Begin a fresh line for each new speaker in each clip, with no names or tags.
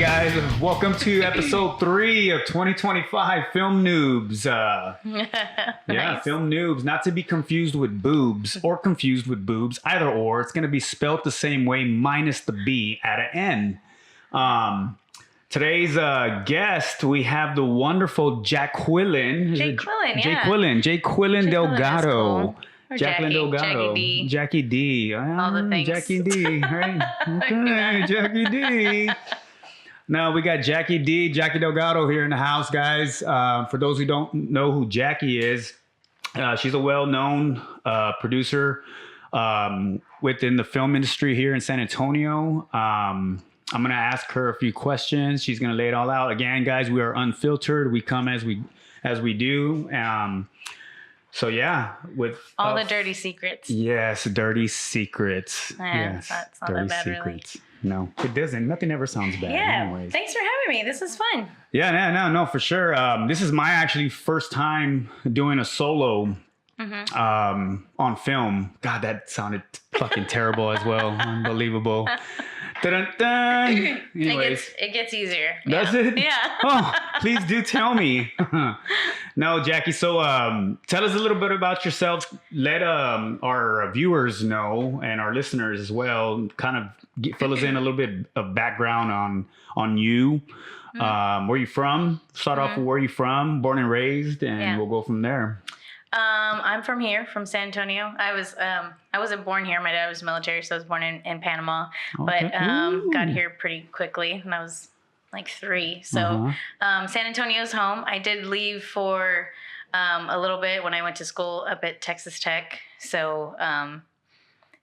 right, guys. Welcome to episode 3 of 2025 Film Noobs. Yeah, Film Noobs. Not to be confused with boobs or confused with boobs. Either or. It's going to be spelt the same way minus the B at an N. Today's guest, we have the wonderful Jacqueline. Jacqueline Delgado.
Or
Jacqueline Delgado.
Jackie D.
All
the things.
Jackie D. Right? Okay, Jackie D. Now we got Jackie Delgado here in the house, guys. For those who don't know who Jackie is, she's a well-known producer within the film industry here in San Antonio. I'm going to ask her a few questions. She's going to lay it all out. Again, guys, we are unfiltered. We come as we do. So yeah, with
all the dirty secrets.
Yes, dirty secrets.
Yes, that's not
dirty
that bad,
secrets. Really. No, it doesn't. Nothing ever sounds bad.
Yeah.
Anyways.
Thanks for having me. This is fun.
Yeah, no, for sure. This is my actually first time doing a solo on film. God, that sounded fucking terrible as well. Unbelievable. Dun-dun-dun. Anyways.
It gets easier.
Does it?
Yeah.
Oh, please do tell me. No, Jackie. So tell us a little bit about yourself. Let our viewers know and our listeners as well. Kind of fill us in a little bit of background on you. Where you from? Start off with where you from, born and raised, and we'll go from there.
I'm from here, from San Antonio. I wasn't born here. My dad was military, so I was born in Panama.
Okay.
But got here pretty quickly when I was like 3. So San Antonio's home. I did leave for a little bit when I went to school up at Texas Tech. So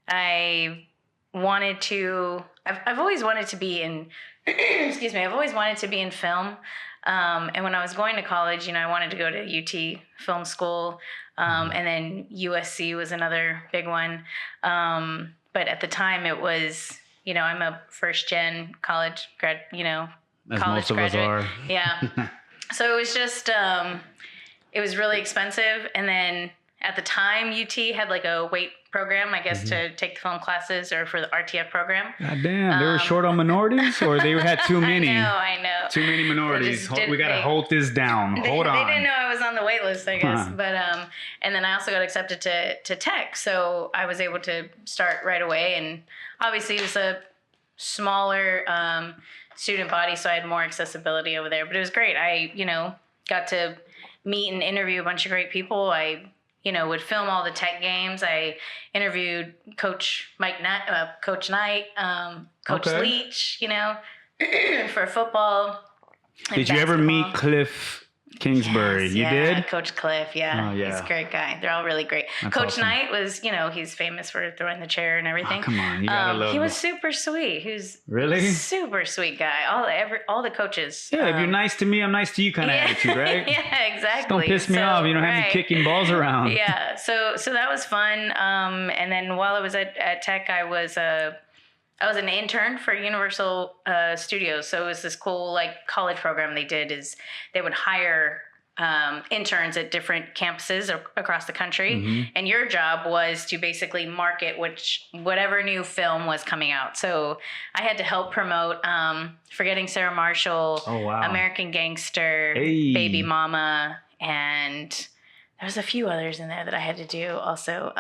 I wanted to. I've always wanted to be in. Excuse me. I've always wanted to be in film. And when I was going to college, I wanted to go to UT Film School, and then USC was another big one. But at the time, it was, I'm a first-gen college grad,
As
college
most of
graduate.
us are.
Yeah. So it was just, it was really expensive. And then at the time, UT had like a weight program, I guess, to take the film classes or for the RTF program.
God damn, they were short on minorities, or they had too many?
I know.
Too many minorities. We got to hold this down. Hold on.
They didn't know I was on the wait list, I guess. But and then I also got accepted to Tech, so I was able to start right away. And obviously, it was a smaller student body, so I had more accessibility over there. But it was great. I, got to meet and interview a bunch of great people. I would film all the Tech games. I interviewed Coach Knight, Coach Leach, for football.
Did you ever meet Cliff Kingsbury?
Yes,
you did?
Coach Cliff, yeah.
Oh, yeah.
He's a great guy. They're all really great.
That's
Coach
awesome.
Knight was, he's famous for throwing the chair and everything.
Oh, come on, you gotta love
He was
him.
super sweet. He was
Really?
Super sweet guy. All the coaches.
Yeah, if you're nice to me, I'm nice to you kind of attitude, right?
Yeah, exactly.
Just don't piss me off. You don't have me kicking balls around.
Yeah, so that was fun. And then while I was at Tech, I was an intern for Universal Studios. So it was this cool like college program they did is they would hire interns at different campuses across the country. And your job was to basically market whatever new film was coming out. So I had to help promote Forgetting Sarah Marshall, American Gangster, Baby Mama, and there was a few others in there that I had to do also.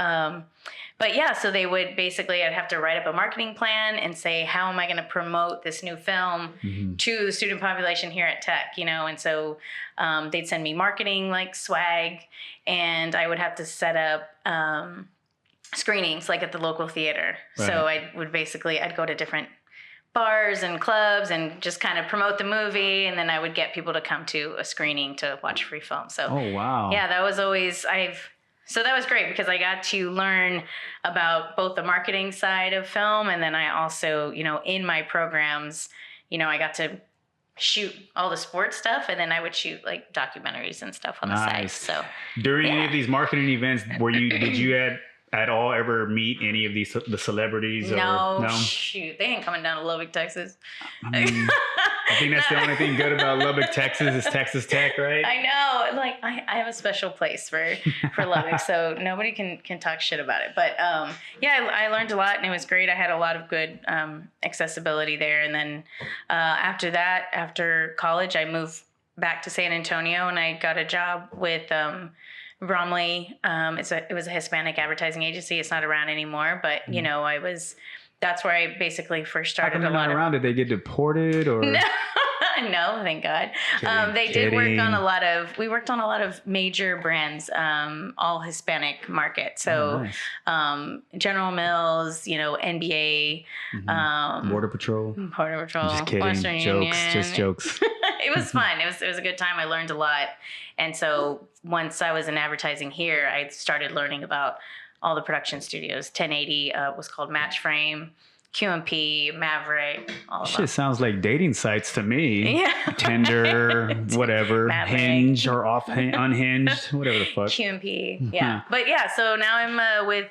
But yeah, so they would basically, I'd have to write up a marketing plan and say, how am I going to promote this new film to the student population here at Tech, And so they'd send me marketing like swag, and I would have to set up screenings like at the local theater. Right. So I'd go to different bars and clubs and just kind of promote the movie, and then I would get people to come to a screening to watch free film. So yeah, that was always so that was great because I got to learn about both the marketing side of film, and then I also, in my programs, I got to shoot all the sports stuff, and then I would shoot like documentaries and stuff on the side. So
during any of these marketing events, did you at all ever meet any of the celebrities?
No, shoot, they ain't coming down to Lubbock, Texas.
I mean, I think that's the only thing good about Lubbock, Texas is Texas Tech, right?
I know. Like I have a special place for Lubbock, so nobody can talk shit about it. But yeah, I learned a lot, and it was great. I had a lot of good accessibility there. And then after that, after college, I moved back to San Antonio, and I got a job with Bromley. It was a Hispanic advertising agency. It's not around anymore, but you know, that's where I basically first started.
How come they're not around? Did they get deported or?
No, no, thank God. Did work on we worked on a lot of major brands, all Hispanic market. So, General Mills, you know, NBA,
Border Patrol. Just kidding.
Western
Jokes,
Union.
just jokes.
It was fun. It was a good time. I learned a lot. And so once I was in advertising here, I started learning about all the production studios. 1080 was called Match Frame, QMP, Maverick, all of them.
Shit sounds like dating sites to me.
Yeah.
Tinder, whatever,
Maverick.
Hinge or Unhinged, whatever the fuck.
QMP, yeah. But yeah, so now I'm with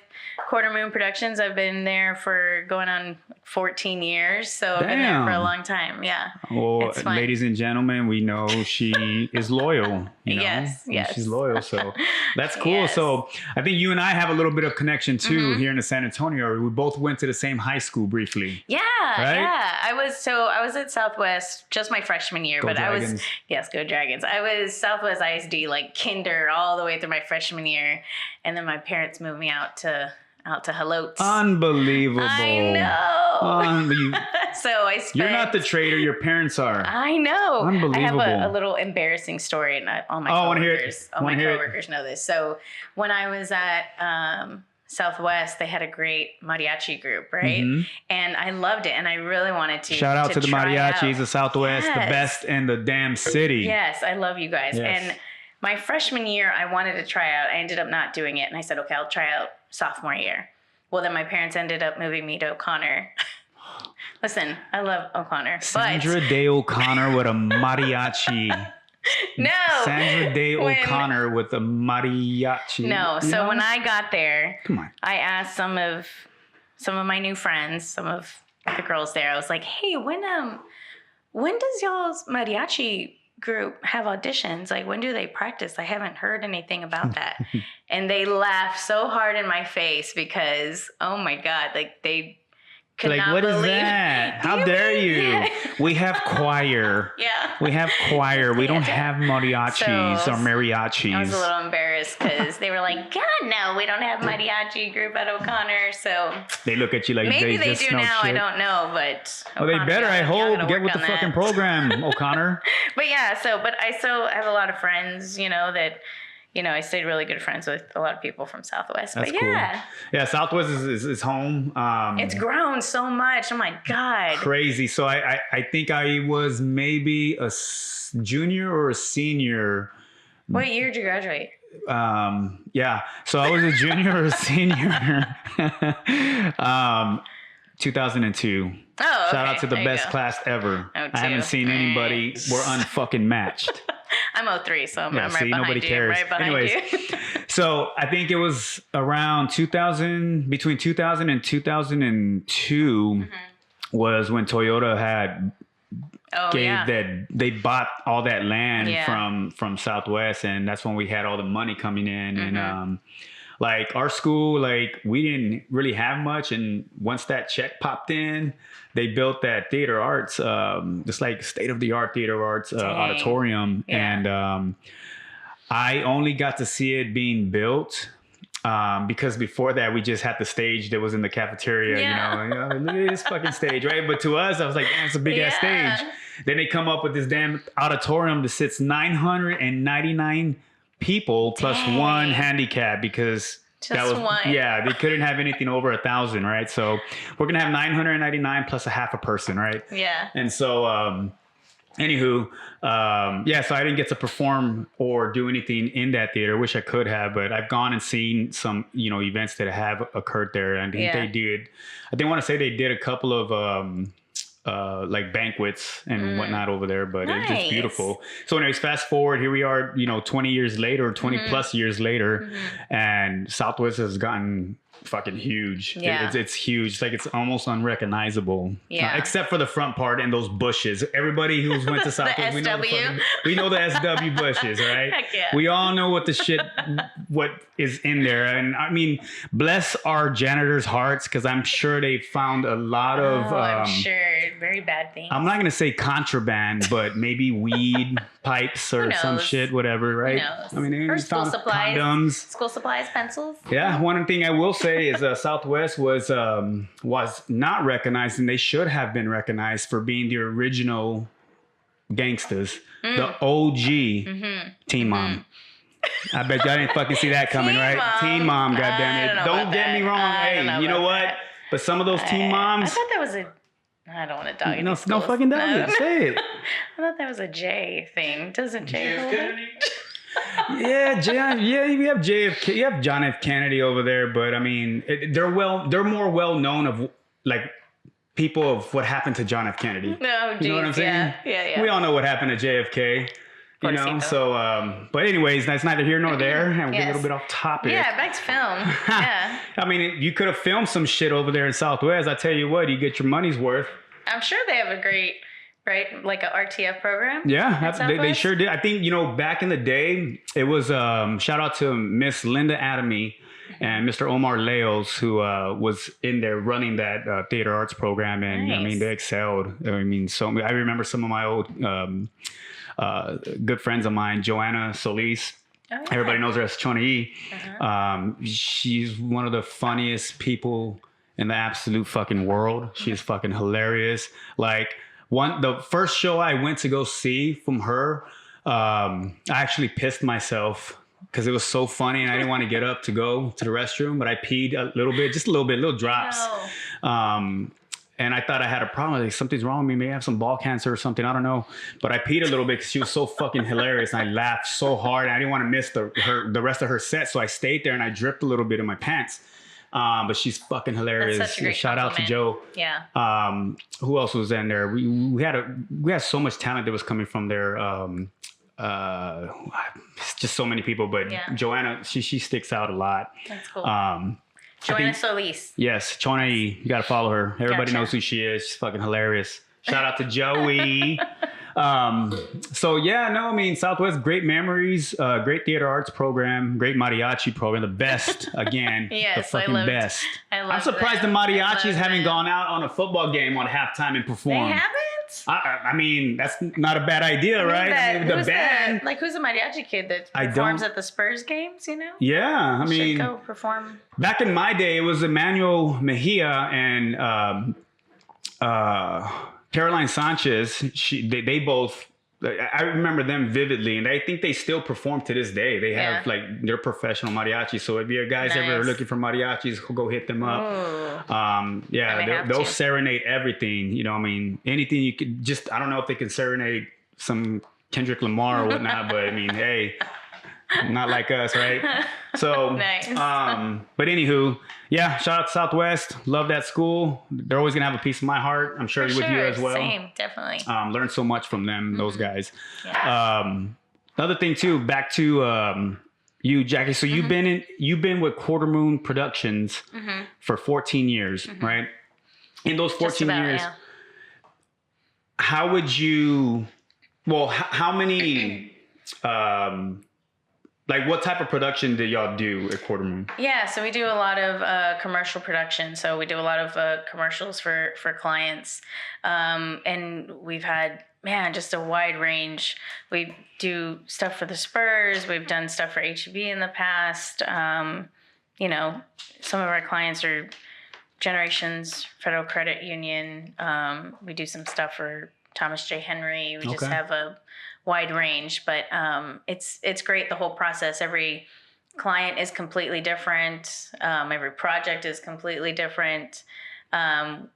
Quarter Moon Productions. I've been there for going on 14 years, so I've been there for a long time. Yeah.
Well, ladies and gentlemen, we know she is loyal. You know?
Yes.
She's loyal, so that's cool.
Yes.
So I think you and I have a little bit of connection too here in the San Antonio. We both went to the same high school briefly.
Yeah,
right?
yeah. I was at Southwest just my freshman year,
Go
but
Dragons.
Go Dragons. I was Southwest ISD like kinder all the way through my freshman year, and then my parents moved me out to Halotes.
Unbelievable.
I know. So I spent.
You're not the traitor. Your parents are.
I know.
Unbelievable.
I have a little embarrassing story, and all my coworkers know this. So when I was at Southwest, they had a great mariachi group, right? And I loved it, and I really wanted to.
Shout out to the mariachis of Southwest, the best in the damn city.
Yes, I love you guys.
Yes.
And my freshman year, I wanted to try out. I ended up not doing it, and I said, okay, I'll try out sophomore year. Well, then my parents ended up moving me to O'Connor. Listen, I love O'Connor.
Sandra Day O'Connor with a mariachi.
No.
Sandra Day O'Connor with a mariachi.
No. So when I got there,
come on,
I asked some of my new friends, some of the girls there. I was like, hey, when does y'all's mariachi group have auditions? Like, when do they practice? I haven't heard anything about that. And they laughed so hard in my face because, oh my God, like they could
like,
not
what
believe.
is that? How dare you?
Yeah.
We have choir.
Yeah.
We have choir. We don't have mariachis or mariachis.
I was a little embarrassed because they were like, God, no, we don't have mariachi group at O'Connor. So
they look at you like
maybe they
just
do
smell
now.
shit.
I don't know, but
well, they better. I hope get with the fucking program, O'Connor.
But yeah, but I still have a lot of friends, you know, that. You know, I stayed really good friends with a lot of people from Southwest.
That's
but yeah.
Cool. Yeah, Southwest is home.
It's grown so much. Oh my God.
Crazy. So I think I was maybe a junior or a senior.
What year did you graduate?
Yeah. So I was a junior or a senior. 2002.
Oh,
Shout out to the best class ever. I haven't seen anybody. We're unfucking matched.
I'm 03, so I'm right behind
nobody
you.
cares.
Right behind
Anyways,
you.
So I think it was around 2000, between 2000 and 2002 was when Toyota had that they bought all that land from Southwest, and that's when we had all the money coming in and like our school, like we didn't really have much, and once that check popped in, they built that theater arts, just like state of the art theater arts auditorium, and I only got to see it being built. Because before that, we just had the stage that was in the cafeteria, you know, look at this fucking stage, right? But to us, I was like, damn, it's a big ass stage. Then they come up with this damn auditorium that sits 999 people plus one handicap because they couldn't have anything over 1,000, right? So we're gonna have 999 plus a half a person, right? Yeah. And so anywho, so I didn't get to perform or do anything in that theater. Wish I could have, but I've gone and seen some, you know, events that have occurred there. And they did, I didn't want to say they did a couple of like banquets and whatnot over there, but it's just beautiful. So anyways, fast forward, here we are, you know, 20 years later, 20 plus years later, and Southwest has gotten fucking huge.
Yeah.
It's huge. It's like it's almost unrecognizable.
Yeah.
Except for the front part and those bushes. Everybody who's went to Southwest, we know the SW bushes, right?
Heck yeah.
We all know what what is in there. And I mean, bless our janitors' hearts, because I'm sure they found a lot of
I'm sure very bad things.
I'm not gonna say contraband, but maybe weed pipes or some shit, whatever, right?
Who knows?
I mean,
Or
they
school
found
supplies.
condoms.
School supplies, pencils.
Yeah, one thing I will say is Southwest was not recognized, and they should have been recognized for being the original gangsters, the OG Teen Mom. I bet y'all didn't fucking see that coming, right? Teen Mom, goddammit. Don't get me wrong. Hey, you know what? But some of those teen moms.
I thought that was I don't want to dog it.
No, fucking dog it. Say it.
I thought that was a J thing. Doesn't J hold it?
Yeah, you have JFK, you have John F. Kennedy over there, but I mean, they're more well known of like people of what happened to John F. Kennedy.
No,
you know what I'm saying?
Yeah.
We all know what happened to JFK. You know, so but anyways, that's neither here nor there, and we're a little bit off topic.
Yeah, back to film. Yeah.
I mean, you could have filmed some shit over there in Southwest. I tell you what, you get your money's worth.
I'm sure they have a great, right, like a RTF program.
Yeah, they sure did. I think, you know, back in the day, it was shout out to Miss Linda Adamy and Mr. Omar Leos, who was in there running that theater arts program, and I mean, they excelled. I mean, I remember some of my old good friends of mine, Joanna Solis. Oh, yeah. Everybody knows her as Chona E. She's one of the funniest people in the absolute fucking world. She's fucking hilarious. Like the first show I went to go see from her, I actually pissed myself because it was so funny, and I didn't want to get up to go to the restroom, but I peed a little bit, just a little drops. No. And I thought I had a problem. Like, something's wrong with me. Maybe I have some ball cancer or something. I don't know. But I peed a little bit because she was so fucking hilarious. And I laughed so hard. And I didn't want to miss the rest of her set. So I stayed there and I dripped a little bit in my pants. But she's fucking hilarious.
That's such a great
Shout out to Joe.
Yeah.
Who else was in there? We had so much talent that was coming from there. Just so many people. But Joanna, she sticks out a lot.
That's cool. Joanna Solis.
Yes, Chona E. You got to follow her. Everybody knows who she is. She's fucking hilarious. Shout out to Joey. So yeah, no, I mean, Southwest, great memories, great theater arts program, great mariachi program, the best, again,
yes,
the fucking best.
I'm
surprised the mariachis haven't gone out on a football game on halftime and performed.
They haven't?
I mean, that's not a bad idea, right?
Who's the mariachi kid that performs at the Spurs games, you know?
Yeah, I mean,
should go perform.
Back in my day, it was Emmanuel Mejia and Caroline Sanchez. They both, I remember them vividly, and I think they still perform to this day. They have they're professional mariachis. So if you guys ever looking for mariachis, go hit them up. Ooh. They'll serenade everything. You know, I mean, anything you could just, I don't know if they can serenade some Kendrick Lamar or whatnot, but I mean, hey, not like us, right? So,
nice.
But anywho, yeah, shout out to Southwest. Love that school. They're always gonna have a piece of my heart. I'm sure with you as well.
Same, definitely.
Learned so much from them, those guys.
Yeah.
Another thing too, back to you, Jackie. So you've been with Quarter Moon Productions for 14 years, right? In those 14 years, how would you? Well, how many? Like, what type of production did y'all do at Quarter Moon?
Yeah, so we do a lot of commercial production. So we do a lot of commercials for clients. And we've had, just a wide range. We do stuff for the Spurs. We've done stuff for HEB in the past. You know, some of our clients are Generations Federal Credit Union. We do some stuff for Thomas J. Henry. We just have a wide range, but it's great, the whole process. Every client is completely different. Every project is completely different.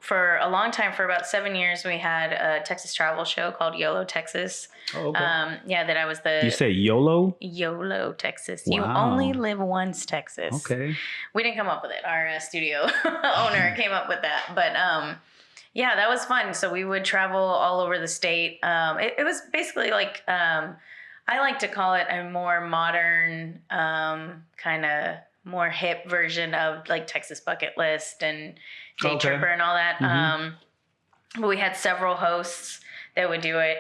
For a long time, for about 7 years, we had a Texas travel show called YOLO Texas. Oh, okay. That I was the...
You say YOLO?
YOLO Texas.
Wow.
You only live once, Texas.
Okay.
We didn't come up with it. Our studio owner came up with that. But yeah, that was fun. So we would travel all over the state. It was basically like... I like to call it a more modern kind of more hip version of like Texas Bucket List and Day
Okay.
Tripper and all that. But we had several hosts that would do it.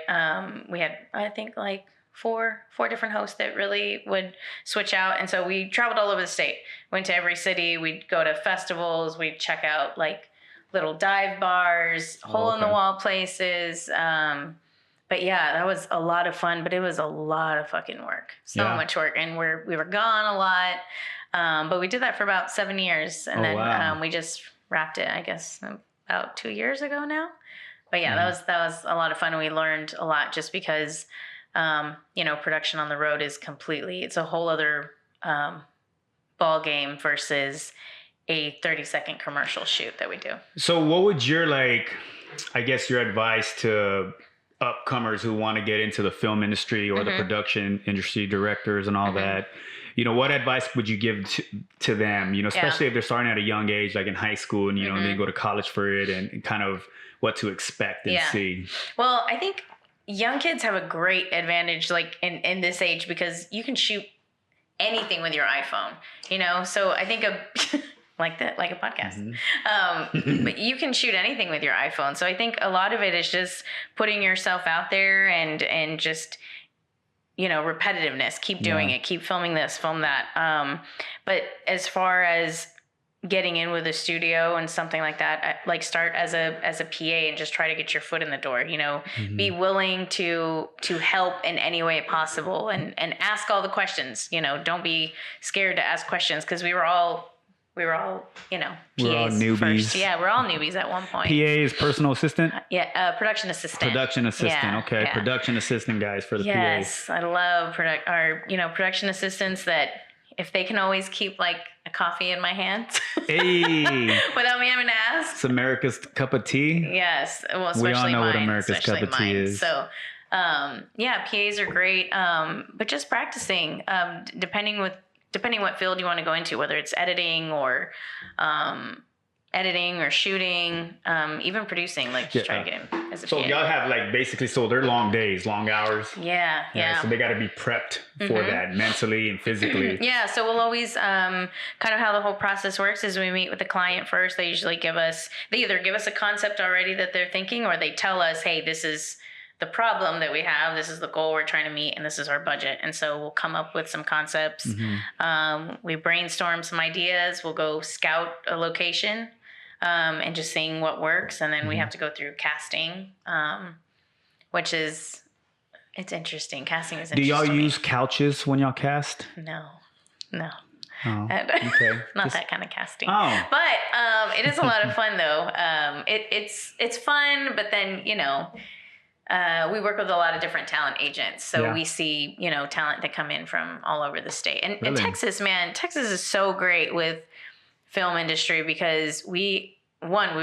We had, I think, like four different hosts that really would switch out. And so we traveled all over the state, went to every city. We'd go to festivals. We'd check out like little dive bars, hole in the wall places. But yeah, that was a lot of fun, but it was a lot of fucking work. So much work. And we were gone a lot. But we did that for about 7 years. And then we just wrapped it, I guess, about 2 years ago now. But yeah, that was a lot of fun. We learned a lot just because, production on the road is it's a whole other ball game versus a 30-second commercial shoot that we do. So
what would your, your advice to upcomers who want to get into the film industry or the production industry, directors and all that, what advice would you give to them, especially if they're starting at a young age, like in high school and, they go to college for it and kind of what to expect and see? Well,
I think young kids have a great advantage like in this age because you can shoot anything with your iPhone, so I think like a podcast. But you can shoot anything with your iPhone. So I think a lot of it is just putting yourself out there and just, repetitiveness, keep doing it, keep filming this, film that. But as far as getting in with a studio and something like that, like start as a PA and just try to get your foot in the door, be willing to help in any way possible and ask all the questions, don't be scared to ask questions because we were all, PAs
we're all newbies.
First. Yeah, we're all newbies at one point.
PA is personal assistant?
Production assistant.
Production assistant,
yeah,
okay. Yeah. Production assistant guys for the PAs.
Yes, I love production assistants that if they can always keep like a coffee in my hands without me having to ask.
It's America's cup of tea.
Yes, well, especially
we all know
mine,
what America's cup of tea is.
So, PAs are great, but just practicing, depending what field you want to go into, whether it's editing or shooting, even producing, just try to get in as a PA.
So y'all have so they're long days, long hours.
Yeah.
So they got to be prepped for that mentally and physically.
Yeah. So we'll always, kind of how the whole process works is we meet with the client first. They usually they either give us a concept already that they're thinking, or they tell us, hey, this is the problem that we have, this is the goal we're trying to meet, and this is our budget. And so we'll come up with some concepts. We brainstorm some ideas. We'll go scout a location and just seeing what works. And then we have to go through casting, which is, it's interesting. Casting is interesting.
Do y'all use couches when y'all cast?
No.
Oh, okay.
Not that kind of casting. Oh. But it is a lot of fun though. It's fun, but then, we work with a lot of different talent agents. So we see, talent that come in from all over the state. And Texas is so great with film industry because we've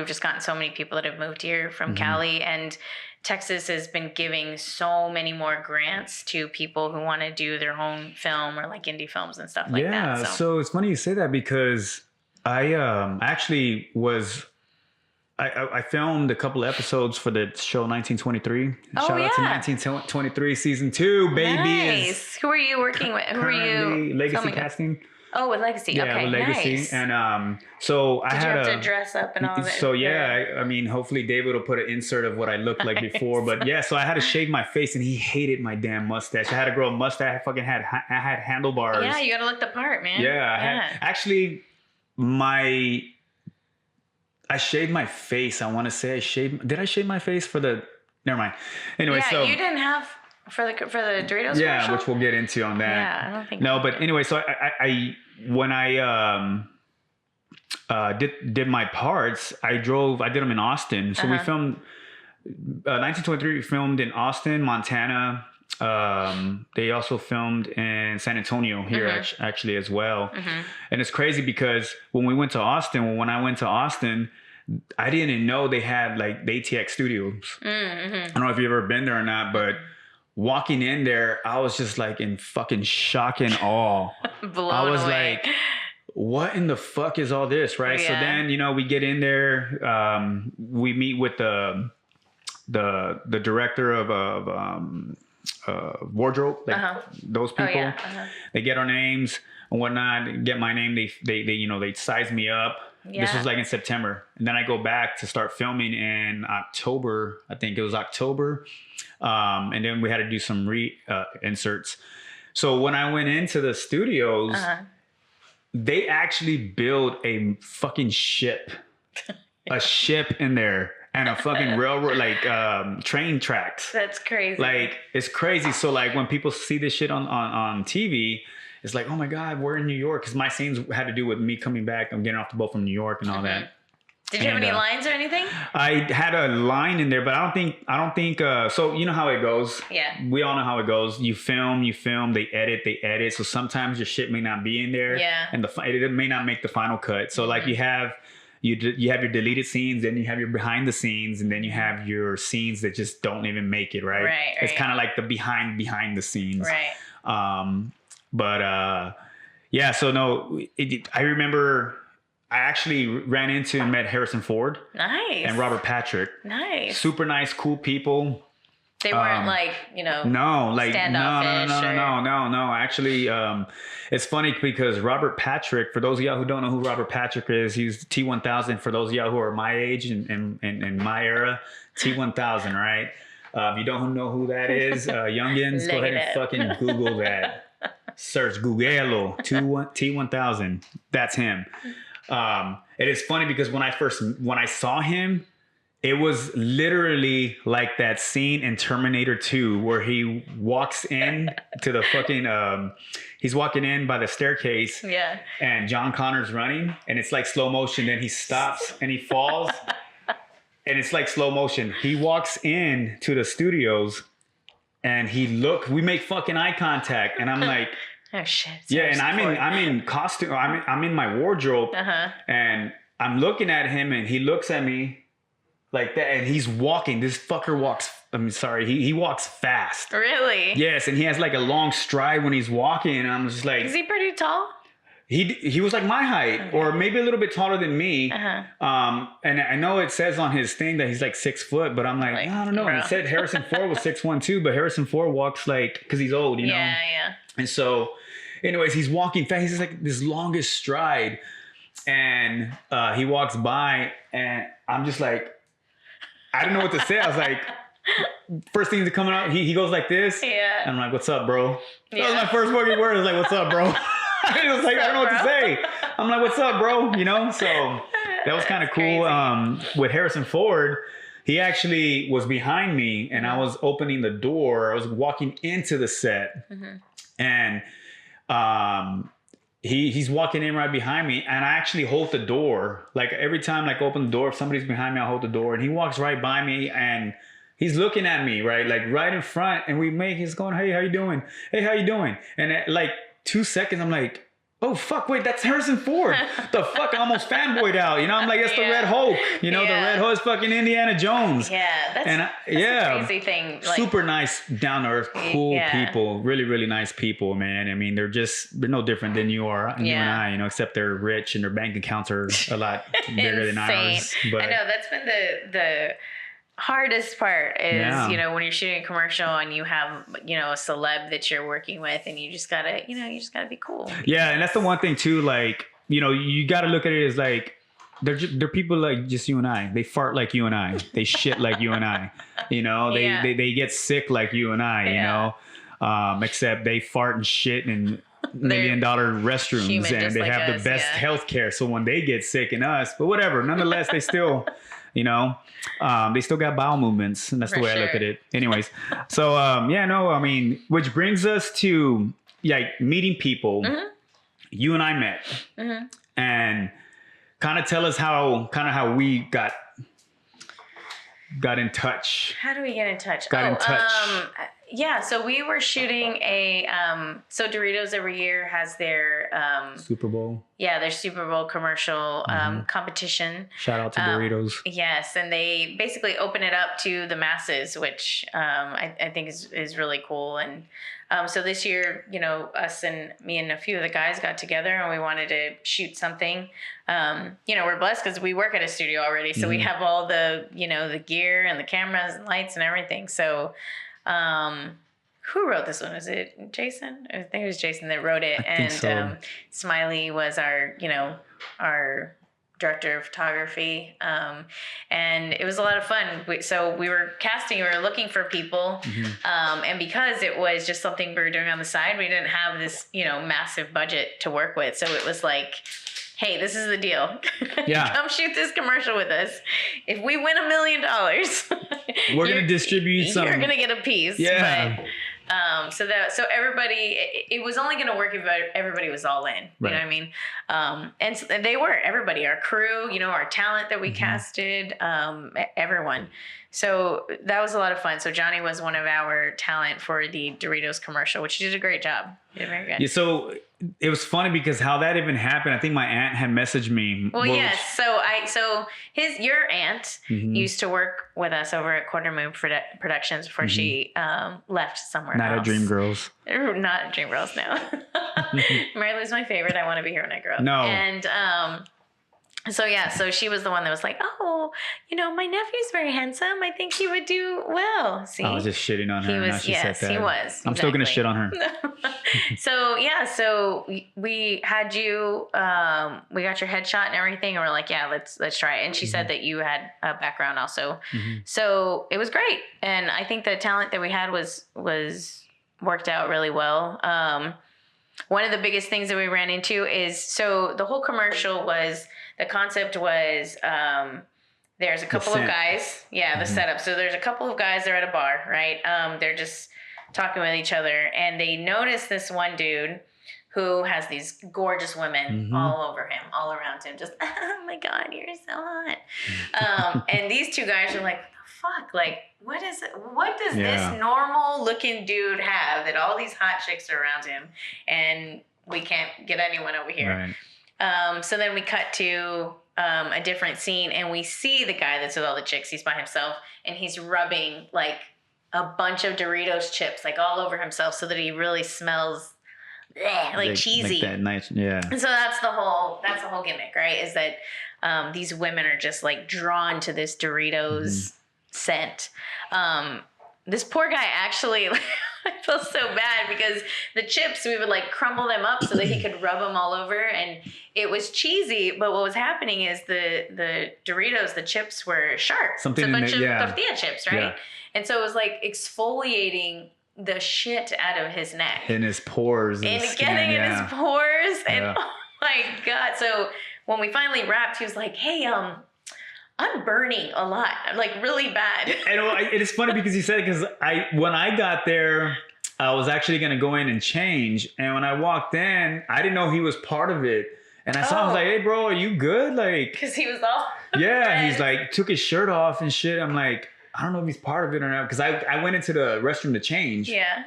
just gotten so many people that have moved here from Cali, and Texas has been giving so many more grants to people who want to do their own film or like indie films and stuff like that.
Yeah. So it's funny you say that because I actually I filmed a couple episodes for the show 1923. Shout out to 1923 season 2, baby.
Nice. Who are you working with? Who are you?
Legacy casting.
Oh, with Legacy.
Yeah,
okay,
with Legacy.
Nice.
And so
Did you have to dress up and all that?
So I mean, hopefully David will put an insert of what I looked like before. But yeah, so I had to shave my face, and he hated my damn mustache. I had to grow a mustache. I had handlebars.
Yeah, you got to look the part, man.
Yeah, I shaved my face. I want to say did I shave my face for the, never mind. Anyway,
so you didn't have for the Doritos commercial?
Which we'll get into on that.
Yeah, I don't think.
No, but anyway, so I when I did my parts, I did them in Austin. So we filmed 1923 filmed in Austin, Montana. They also filmed in San Antonio here actually as well. And it's crazy because when I went to Austin, I didn't know they had like the ATX studios. I don't know if you've ever been there or not, but walking in there, I was just like in fucking shock and awe. I was away. Like, what in the fuck is all this? Right. Yeah. So then, we get in there, we meet with the director of wardrobe, like those people.
Oh, yeah.
They get our names and whatnot. Get my name. They size me up.
Yeah.
This was like in September, and then I go back to start filming in October. I think it was October, and then we had to do some inserts. So when I went into the studios, they actually built a fucking ship, a ship in there. And a fucking railroad, like train tracks.
That's crazy.
Like, it's crazy. So, like, when people see this shit on TV, it's like, oh my God, we're in New York. Because my scenes had to do with me coming back. I'm getting off the boat from New York and all that.
Did you have any lines or anything?
I had a line in there, but I don't think. So you know how it goes.
Yeah.
We all know how it goes. You film. They edit. So sometimes your shit may not be in there.
Yeah.
And it may not make the final cut. So like you have your deleted scenes, then you have your behind the scenes, and then you have your scenes that just don't even make it, right?
Right.
It's kind of like the behind the scenes.
Right.
Yeah. So no, I remember. I actually ran into and met Harrison Ford.
Nice.
And Robert Patrick.
Nice.
Super nice, cool people.
They weren't standoffish.
No. Actually, it's funny because Robert Patrick, for those of y'all who don't know who Robert Patrick is, he's T-1000. For those of y'all who are my age and my era, T-1000, right? If you don't know who that is, youngins, go ahead and fucking Google that. Search Google T-1000. That's him. It is funny because when I saw him, it was literally like that scene in Terminator 2 where he walks in to the fucking, he's walking in by the staircase.
Yeah.
And John Connor's running and it's like slow motion. Then he stops and he falls and it's like slow motion. He walks in to the studios and we make fucking eye contact. And I'm like,
oh shit.
Yeah. And I'm in costume. I'm in my wardrobe and I'm looking at him and he looks at me like that, and he's walking. This fucker walks. He walks fast.
Really?
Yes, and he has like a long stride when he's walking, and I'm just like,
is he pretty tall?
He was like my height, or maybe a little bit taller than me. And I know it says on his thing that he's like 6 foot, but I'm like I don't know. Bro. It said Harrison Ford was 6'1" too, but Harrison Ford walks like because he's old, you know.
Yeah.
And so, anyways, he's walking fast. He's like this longest stride, and he walks by, and I'm just like. I didn't know what to say. I was like, first thing to come out, he goes like this.
Yeah.
And I'm like, what's up, bro? That was my first fucking word. I was like, what's up, bro? I was like, I don't know what to say. I'm like, what's up, bro? You know? So that was kind of cool. With Harrison Ford, he actually was behind me and I was opening the door. I was walking into the set. And he's walking in right behind me and I actually hold the door. Like every time I open the door, if somebody's behind me, I hold the door and he walks right by me and he's looking at me, right? Like right in front and he's going, hey, how you doing? Hey, how you doing? And at like 2 seconds, I'm like, oh, fuck, wait, that's Harrison Ford. The fuck, I almost fanboyed out. You know, I'm like, that's the Red Hulk. You know, the Red Hulk is fucking Indiana Jones.
Yeah, that's a crazy thing. Like,
super nice, down-to-earth, cool people. Really, really nice people, man. I mean, they're no different than you and I, you know, except they're rich and their bank accounts are a lot bigger than ours. But
I know, that's been the hardest part is, you know, when you're shooting a commercial and you have, you know, a celeb that you're working with and you just gotta be cool.
Yeah. And that's the one thing too, like, you know, you gotta look at it as like, they're people like just you and I. They fart like you and I. They shit like you and I, you know, they get sick like you and I, you know, except they fart and shit in $1 million restrooms and they have the best healthcare. So when they get sick and us, but whatever, nonetheless, they still, you know, they still got bowel movements, and that's the way I look at it. Anyways, so I mean, which brings us to meeting people. You and I met, and kind of tell us how we got in touch.
How do we get in touch?
Got in touch.
Yeah, so we were shooting so Doritos every year has their
Super Bowl.
Yeah, their Super Bowl commercial competition.
Shout out to Doritos.
Yes, and they basically open it up to the masses, which I think is really cool. And so this year, you know, me and a few of the guys got together and we wanted to shoot something. You know, we're blessed because we work at a studio already, so we have all the, you know, the gear and the cameras and lights and everything. So who wrote this one? Was it Jason? I think it was Jason that wrote it.
I think so.
Smiley was our director of photography. And it was a lot of fun. So we were casting, we were looking for people. And because it was just something we were doing on the side, we didn't have this, massive budget to work with. So it was like, hey, this is the deal.
Yeah.
Come shoot this commercial with us. If we win $1 million,
we're going to distribute some.
You're going to get a piece.
Yeah.
But, so everybody, it was only going to work if everybody was all in. You know what I mean? And so they were, everybody, our crew, our talent that we casted, everyone. So that was a lot of fun. So Johnny was one of our talent for the Doritos commercial, which he did a great job. He did very good.
Yeah, so it was funny because how that even happened, I think my aunt had messaged me.
Well, yes. So your aunt used to work with us over at Quarter Moon Productions before she left somewhere
Not
else.
at Dreamgirls.
Not at Dreamgirls, no. Mary Lou's my favorite. I want to be here when I grow up.
No.
And so she was the one that was like, oh, my nephew's very handsome. I think he would do well. See?
I was just shitting on her.
He was,
now she said that.
he was.
I'm still going to
exactly.
shit on her.
So we had you, we got your headshot and everything. And we're like, yeah, let's try it. And she said that you had a background also. So it was great. And I think the talent that we had was worked out really well. One of the biggest things that we ran into is, so the whole commercial was, the concept was, there's a couple of guys. Yeah, the setup. So there's a couple of guys, they're at a bar, right? They're just talking with each other. And they notice this one dude who has these gorgeous women all over him, all around him. Just, oh my God, you're so hot. And these two guys are like, what the fuck? Like, what is it? What does this normal looking dude have that all these hot chicks are around him and we can't get anyone over here? Right. So then we cut to a different scene and we see the guy that's with all the chicks. He's by himself and he's rubbing like a bunch of Doritos chips like all over himself so that he really smells like cheesy. Like
that nice, yeah.
And so that's the whole gimmick, right? Is that these women are just like drawn to this Doritos scent. This poor guy actually, I feel so bad because the chips, we would like crumble them up so that he could rub them all over. And it was cheesy, but what was happening is the Doritos, the chips were sharp. It's a bunch of tortilla chips, right? Yeah. And so it was like exfoliating the shit out of his neck.
In his pores.
And getting in his pores. And oh my God. So when we finally wrapped, he was like, hey, I'm burning a lot. I'm like really bad.
And it is funny because he said it because when I got there, I was actually going to go in and change. And when I walked in, I didn't know he was part of it. And I saw him, I was like, hey, bro, are you good? Like,
because he was all
red. He's like, took his shirt off and shit. I'm like, I don't know if he's part of it or not. Because I went into the restroom to change.
Yeah.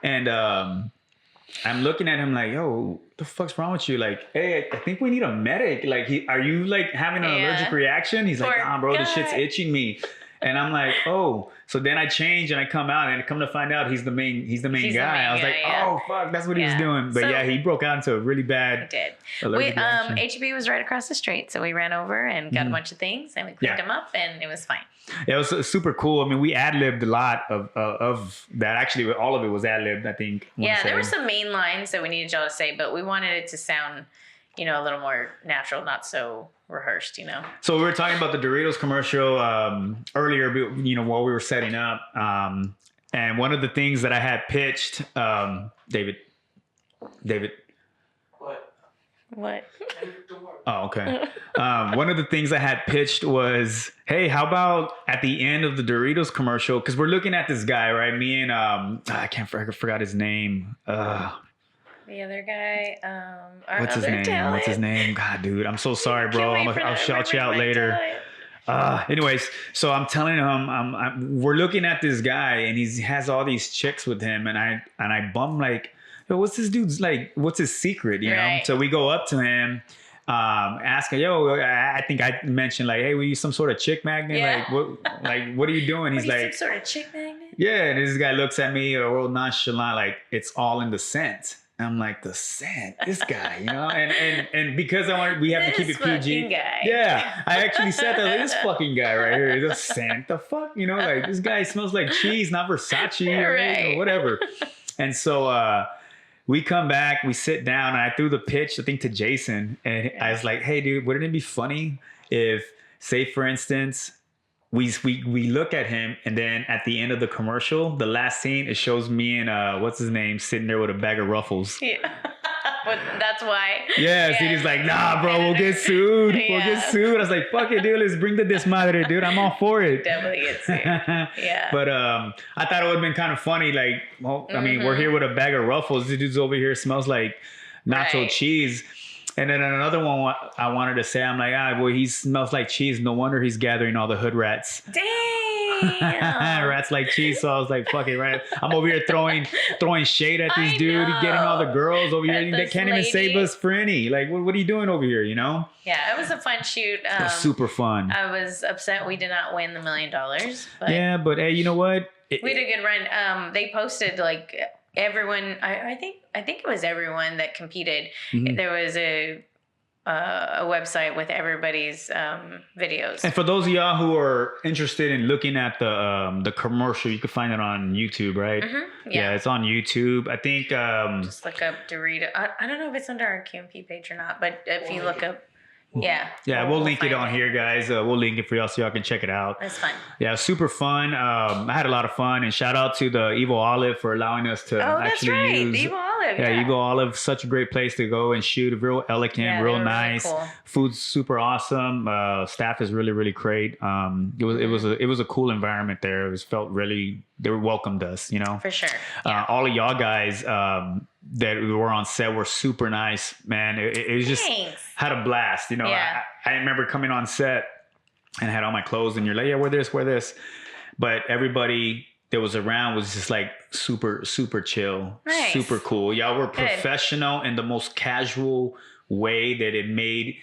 And I'm looking at him like, yo, what the fuck's wrong with you? Like, hey, I think we need a medic. Like, are you like having an allergic reaction? He's like, nah, bro, this shit's itching me. And I'm like, oh. So then I change and I come out and come to find out he's the main guy. I was like, oh fuck, that's what he was doing. But he broke out into a really bad allergic reaction.
HB was right across the street, so we ran over and got a bunch of things and we cleaned them up and it was fine.
Yeah, it was super cool. I mean, we ad-libbed a lot of that. Actually, all of it was ad-libbed, I think.
Yeah, there were some main lines that we needed y'all to say, but we wanted it to sound, a little more natural, not so rehearsed,
So we were talking about the Doritos commercial earlier, while we were setting up. And one of the things that I had pitched, David.
What?
Oh, okay. One of the things I had pitched was, hey, how about at the end of the Doritos commercial? Because we're looking at this guy, right? Me and I forgot his name.
The other guy.
What's his name?
Talent.
What's his name? God, dude, I'm so sorry, bro. I'll shout you out later. Anyways, so I'm telling him, we're looking at this guy, and he has all these chicks with him, and I bum like, yo, what's this dude's like? What's his secret? You know? So we go up to him, ask him, yo, I think I mentioned like, hey, were you some sort of chick magnet?
Yeah.
What are you doing? He's like,
some sort of chick magnet?
Yeah, and this guy looks at me, a real nonchalant, like it's all in the scent. I'm like, the scent, this guy, you know, and because we have to keep
This
it PG.
fucking guy.
Yeah, I actually said that, like, this fucking guy right here, the scent, the fuck, you know, like this guy smells like cheese, not Versace, right? Or whatever. And so we come back, we sit down, and I threw the pitch, I think, to Jason, and I was like, hey, dude, wouldn't it be funny if, say, for instance, we look at him, and then at the end of the commercial, the last scene, it shows me and what's his name sitting there with a bag of Ruffles.
Yeah. But that's why.
Yes, and he's like, nah, bro, we'll get sued. We'll get sued. I was like, fuck it, dude, let's bring the desmadre, dude. I'm all for it.
Definitely get sued. Yeah.
But I thought it would have been kind of funny. Like, well, I mean, we're here with a bag of Ruffles. This dude's over here smells like nacho cheese. And then another one I wanted to say, I'm like, boy, he smells like cheese. No wonder he's gathering all the hood rats.
Damn.
Rats like cheese. So I was like, fuck it, right? I'm over here throwing shade at this dude. He's getting all the girls over here. They can't even save us for any. Like, what are you doing over here, you know?
Yeah, it was a fun shoot.
It was super fun.
I was upset we did not win the $1 million. But
yeah, but hey, you know what?
We had a good run. They posted like everyone. I think it was everyone that competed. Mm-hmm. There was a website with everybody's videos.
And for those of y'all who are interested in looking at the commercial, you can find it on YouTube, right?
Mm-hmm.
Yeah, it's on YouTube. I think
just look up Dorito. I don't know if it's under our QMP page or not, but if you look up. Yeah.
We'll link it on here, guys. We'll link it for y'all so y'all can check it out.
It's fun.
Yeah, super fun. I had a lot of fun, and shout out to the Evil Olive for allowing us to actually use.
The Evil Olive.
Yeah, Evil Olive, such a great place to go and shoot. Real elegant, real nice. Really cool. Food's super awesome. Staff is really, really great. It was a cool environment there. They welcomed us, you know.
For sure.
Yeah. All of y'all guys that were on set were super nice, man. It was just had a blast, you know. Yeah. I remember coming on set and I had all my clothes, and you're like, yeah, wear this, but everybody that was around was just like super, super chill, super cool. Y'all were professional in the most casual way that it made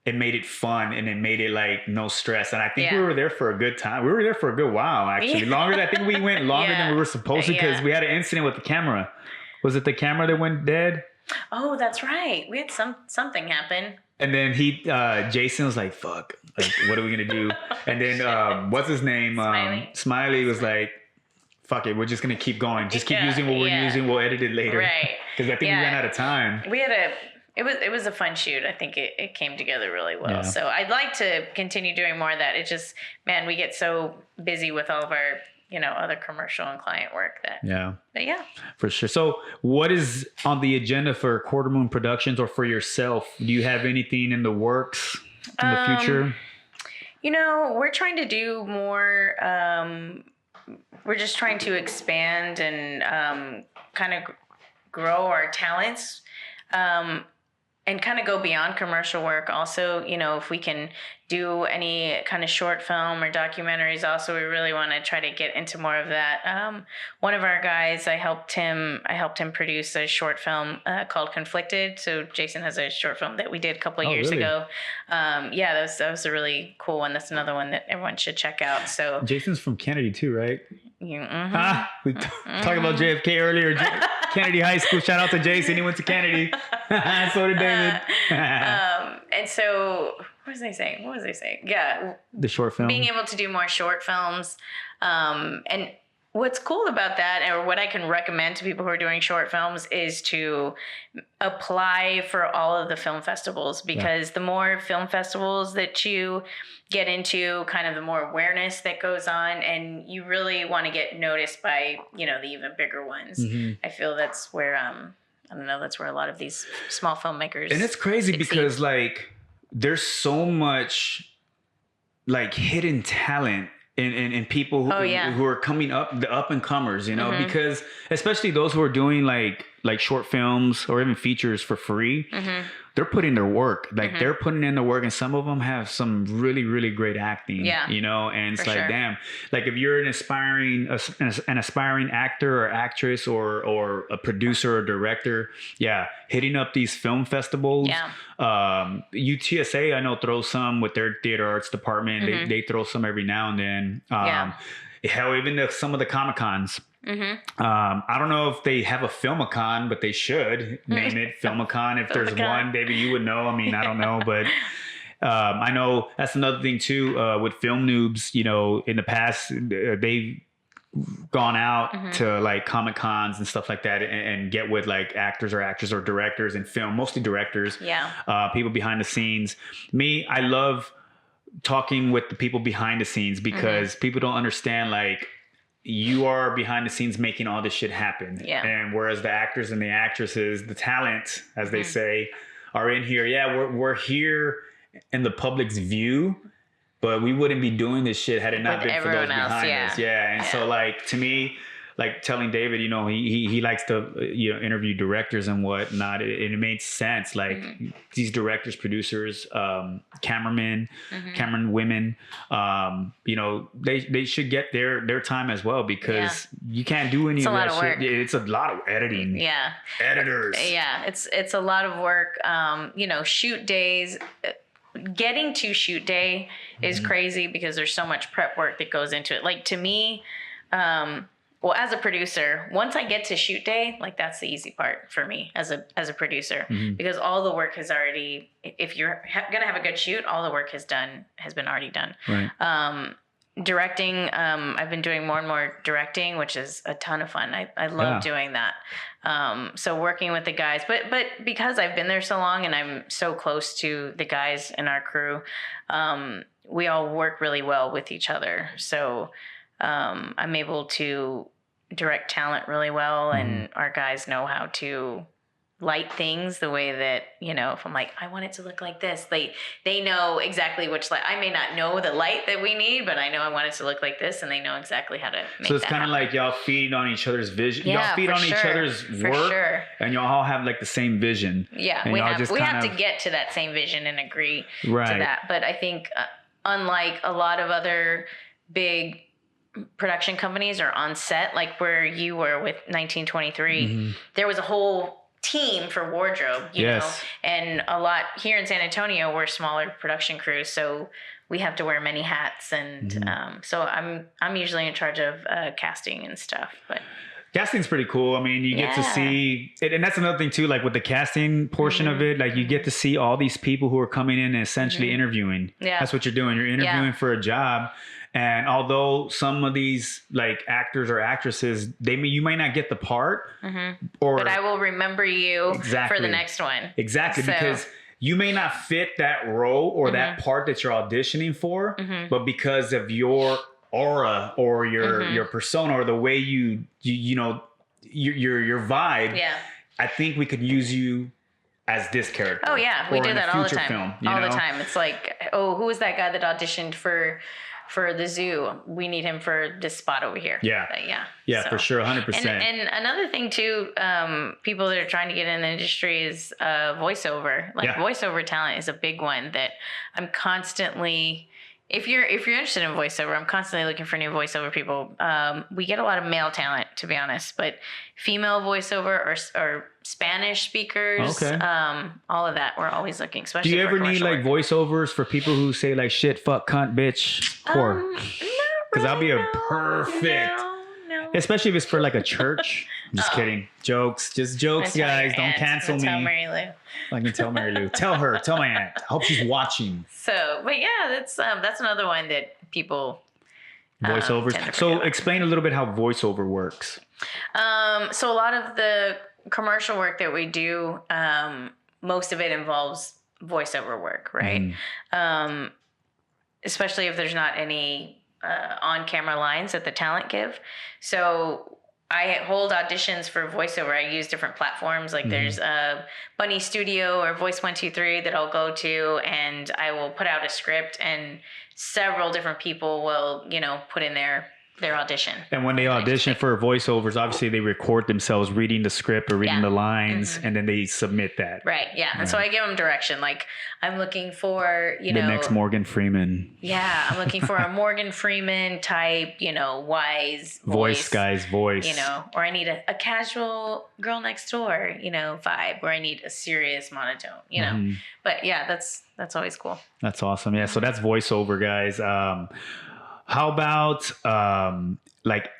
it fun, and it made it like no stress. And I think we were there for a good time. We were there for a good while, actually. I think we went longer than we were supposed to, because we had an incident with the camera. Was it the camera that went dead?
Oh, that's right. We had something happen.
And then Jason was like, fuck, like, what are we going to do? And then, what's his name? Smiley was like, fuck it, we're just going to keep going. Just keep using what we're using. We'll edit it later.
Right.
Because I think we ran out of time.
It was a fun shoot. I think it came together really well. Yeah. So I'd like to continue doing more of that. It just, man, we get so busy with all of our, other commercial and client work that.
Yeah.
But yeah. For
sure. So what is on the agenda for Quarter Moon Productions, or for yourself? Do you have anything in the works in the future?
We're trying to do more. We're just trying to expand and kind of grow our talents. And kind of go beyond commercial work. Also, if we can do any kind of short film or documentaries, also, we really want to try to get into more of that. One of our guys, I helped him produce a short film called Conflicted. So Jason has a short film that we did a couple of years ago. That was a really cool one. That's another one that everyone should check out. So
Jason's from Kennedy too, right?
Yeah.
We talked about JFK earlier. Kennedy High School. Shout out to Jason. He went to Kennedy. So did David.
And so, what was I saying? Yeah.
The short film.
Being able to do more short films. And what's cool about that, or what I can recommend to people who are doing short films, is to apply for all of the film festivals, because the more film festivals that you get into, kind of the more awareness that goes on, and you really want to get noticed by, the even bigger ones. Mm-hmm. I feel that's where, that's where a lot of these small filmmakers.
And it's crazy because there's so much hidden talent in people who are coming up, the up and comers, mm-hmm. because especially those who are doing like short films or even features for free, mm-hmm. they're putting their work, mm-hmm. they're putting in the work, and some of them have some really, really great acting, and it's damn, if you're an aspiring actor or actress or a producer or director, hitting up these film festivals. UTSA, I know, throws some with their theater arts department. Mm-hmm. They throw some every now and then. Hell, even some of the Comic-Cons. I don't know if they have a Filmicon, but they should name it Filmicon. If there's one, maybe you would know. I mean, I don't know, but I know that's another thing too with film noobs. You know, in the past, they've gone out to like Comic Cons and stuff like that and get with like actors or directors in film, mostly directors.
Yeah.
People behind the scenes. Me, I love talking with the people behind the scenes because people don't understand like you are behind the scenes making all this shit happen.
Yeah.
And whereas the actors and the actresses, the talent, as they say, are in here. Yeah, we're here in the public's view, but we wouldn't be doing this shit had it not been for those behind us. Yeah. And so like to me, like telling David, you know, he likes to interview directors and whatnot. It made sense. Like these directors, producers, cameramen, camera women, you know, they should get their time as well because you can't do any of that shit. It's a lot of editing.
Yeah.
Editors.
Yeah. It's a lot of work. You know, shoot days. Getting to shoot day is crazy because there's so much prep work that goes into it. Like to me, well, as a producer, once I get to shoot day, like that's the easy part for me as a producer, because all the work has already, if you're going to have a good shoot, all the work has been already done.
Right.
Directing, I've been doing more and more directing, which is a ton of fun. I love doing that. So working with the guys, but because I've been there so long and I'm so close to the guys in our crew, we all work really well with each other. So I'm able to direct talent really well, and our guys know how to light things the way that, you know, if I'm like, I want it to look like this, they know exactly which light. I may not know the light that we need, but I know I want it to look like this, and they know exactly how to make
so it's
that
kind of like y'all feed on each other's vision.
Yeah,
y'all feed on each other's work, and y'all all have like the same vision.
Yeah,
and
we have to get to that same vision and agree to that. But I think unlike a lot of other big production companies are on set, like where you were with 1923, there was a whole team for wardrobe, you know, and a lot here in San Antonio, we're smaller production crews, so we have to wear many hats, and so I'm usually in charge of casting and stuff. But
casting's pretty cool. I mean, you get to see it, and that's another thing too, like with the casting portion of it, like you get to see all these people who are coming in and essentially interviewing. That's what you're doing. You're interviewing for a job. And although some of these like actors or actresses, you might not get the part, but
I will remember you for the next one.
Exactly, because you may not fit that role or that part that you're auditioning for, but because of your aura or your persona or the way you know your vibe, I think we could use you as this character.
Oh yeah, we do that all the time.
Film,
the time. It's like, oh, who was that guy that auditioned for the zoo? We need him for this spot over here. Yeah,
so, for sure, 100%.
And another thing too, people that are trying to get in the industry is voiceover. Like voiceover talent is a big one that I'm constantly. If you're interested in voiceover, I'm constantly looking for new voiceover people. We get a lot of male talent, to be honest, but female voiceover or Spanish speakers, all of that, we're always looking. Especially,
do you ever need like voiceovers for people who say like shit, fuck, cunt, bitch, whore? Because that'll be a perfect. No. Especially if it's for like a church. I'm just kidding. Jokes, just jokes, guys. Don't cancel me.
Tell Mary Lou.
I can tell Mary Lou. Tell her. Tell my aunt. I hope she's watching.
So, but yeah, that's another one that people.
Voiceovers. So explain a little bit how voiceover works.
So a lot of the commercial work that we do, most of it involves voiceover work, right? Especially if there's not any on-camera lines that the talent give. So I hold auditions for voiceover. I use different platforms. Like there's a Bunny Studio or Voice 123 that I'll go to, and I will put out a script, and several different people will, put in their audition. And
when they audition for voiceovers, obviously they record themselves reading the script or reading the lines, and then they submit that.
Right. Yeah. And so I give them direction. Like I'm looking for,
the next Morgan Freeman.
Yeah. I'm looking for a Morgan Freeman type, wise
voice.
Or I need a casual girl next door, vibe, or I need a serious monotone, but yeah, that's always cool.
That's awesome. Yeah. So that's voiceover, guys. How about like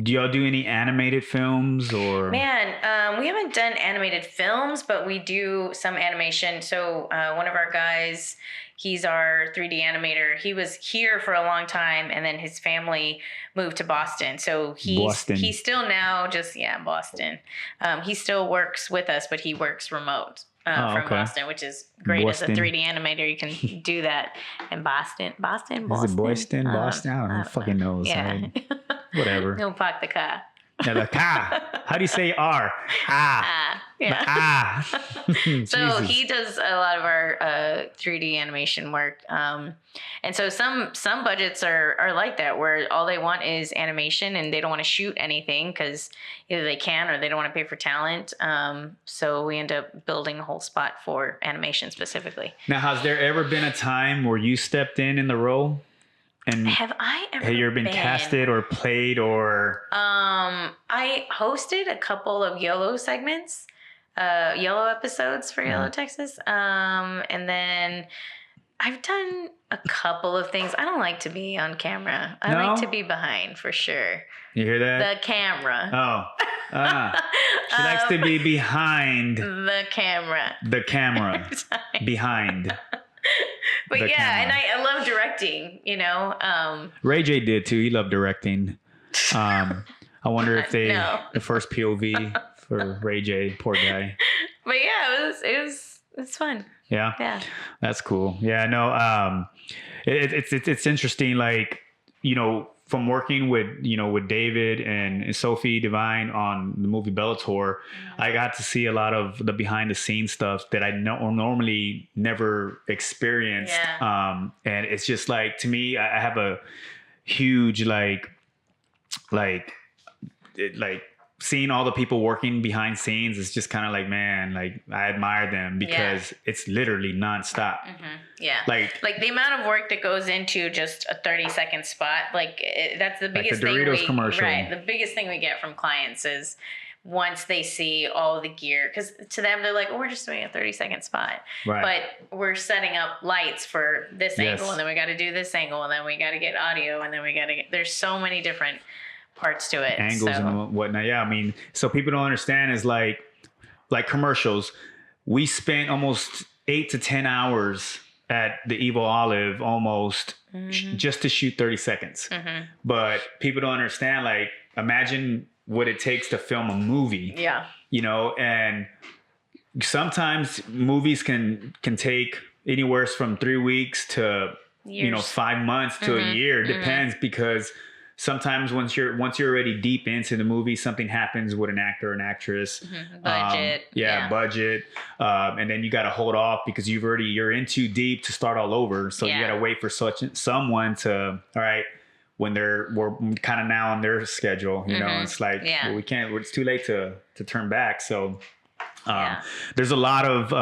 do y'all do any animated films or?
Man, we haven't done animated films, but we do some animation. So one of our guys, he's our 3D animator. He was here for a long time, and then his family moved to Boston. So he's still now just Boston. He still works with us, but he works remote. From Boston, which is great. Boston. As a 3D animator, you can do that in Boston.
Is it Boston? Boston? I don't know. Who fucking knows?
Yeah.
Right? Whatever.
Don't park the car.
Yeah, the car. How do you say R?
Yeah. So he does a lot of our 3D animation work. And so some budgets are like that, where all they want is animation and they don't want to shoot anything because either they can or they don't want to pay for talent. So we end up building a whole spot for animation specifically.
Now, has there ever been a time where you stepped in the role? And
have I ever
have you ever been casted or played or?
I hosted a couple of YOLO segments, YOLO episodes for YOLO Texas. And then I've done a couple of things. I don't like to be on camera. I like to be behind for sure.
You hear that?
The camera.
Oh. She likes to be behind
the camera.
The camera. Behind.
But yeah, camera. And I love directing, you know. Ray
J did too. He loved directing. I wonder if the first POV for Ray J, poor guy.
But yeah, it's fun.
Yeah.
Yeah.
That's cool. Yeah, no, it's interesting, like, you know, from working with David and Sophie Divine on the movie Bellator, I got to see a lot of the behind the scenes stuff that I normally never experienced.
Yeah.
And it's just like, to me, I have a huge like seeing all the people working behind scenes is just kind of like, man, like I admire them because it's literally nonstop.
Mm-hmm. Yeah.
Like
the amount of work that goes into just a 30-second spot, that's the biggest
like the Doritos
thing
commercial.
Right. The biggest thing we get from clients is once they see all the gear, because to them, they're like, oh, we're just doing a 30-second spot.
Right.
But we're setting up lights for this angle, and then we got to do this angle, and then we got to get audio, and then we got to get, there's so many different parts to it,
angles and whatnot. Yeah, I mean, so people don't understand is like commercials. We spent almost 8 to 10 hours at the Evil Olive almost just to shoot 30 seconds. Mm-hmm. But people don't understand. Like, imagine what it takes to film a movie.
Yeah,
you know, and sometimes movies can take anywhere from 3 weeks to years. 5 months to a year. Depends because sometimes once you're already deep into the movie, something happens with an actor or an actress.
Budget.
Budget. And then you got to hold off because you're in too deep to start all over. So you got to wait for someone to, all right, when we're kind of now on their schedule, you know, it's like, well, we can't, it's too late to turn back. So there's a lot of,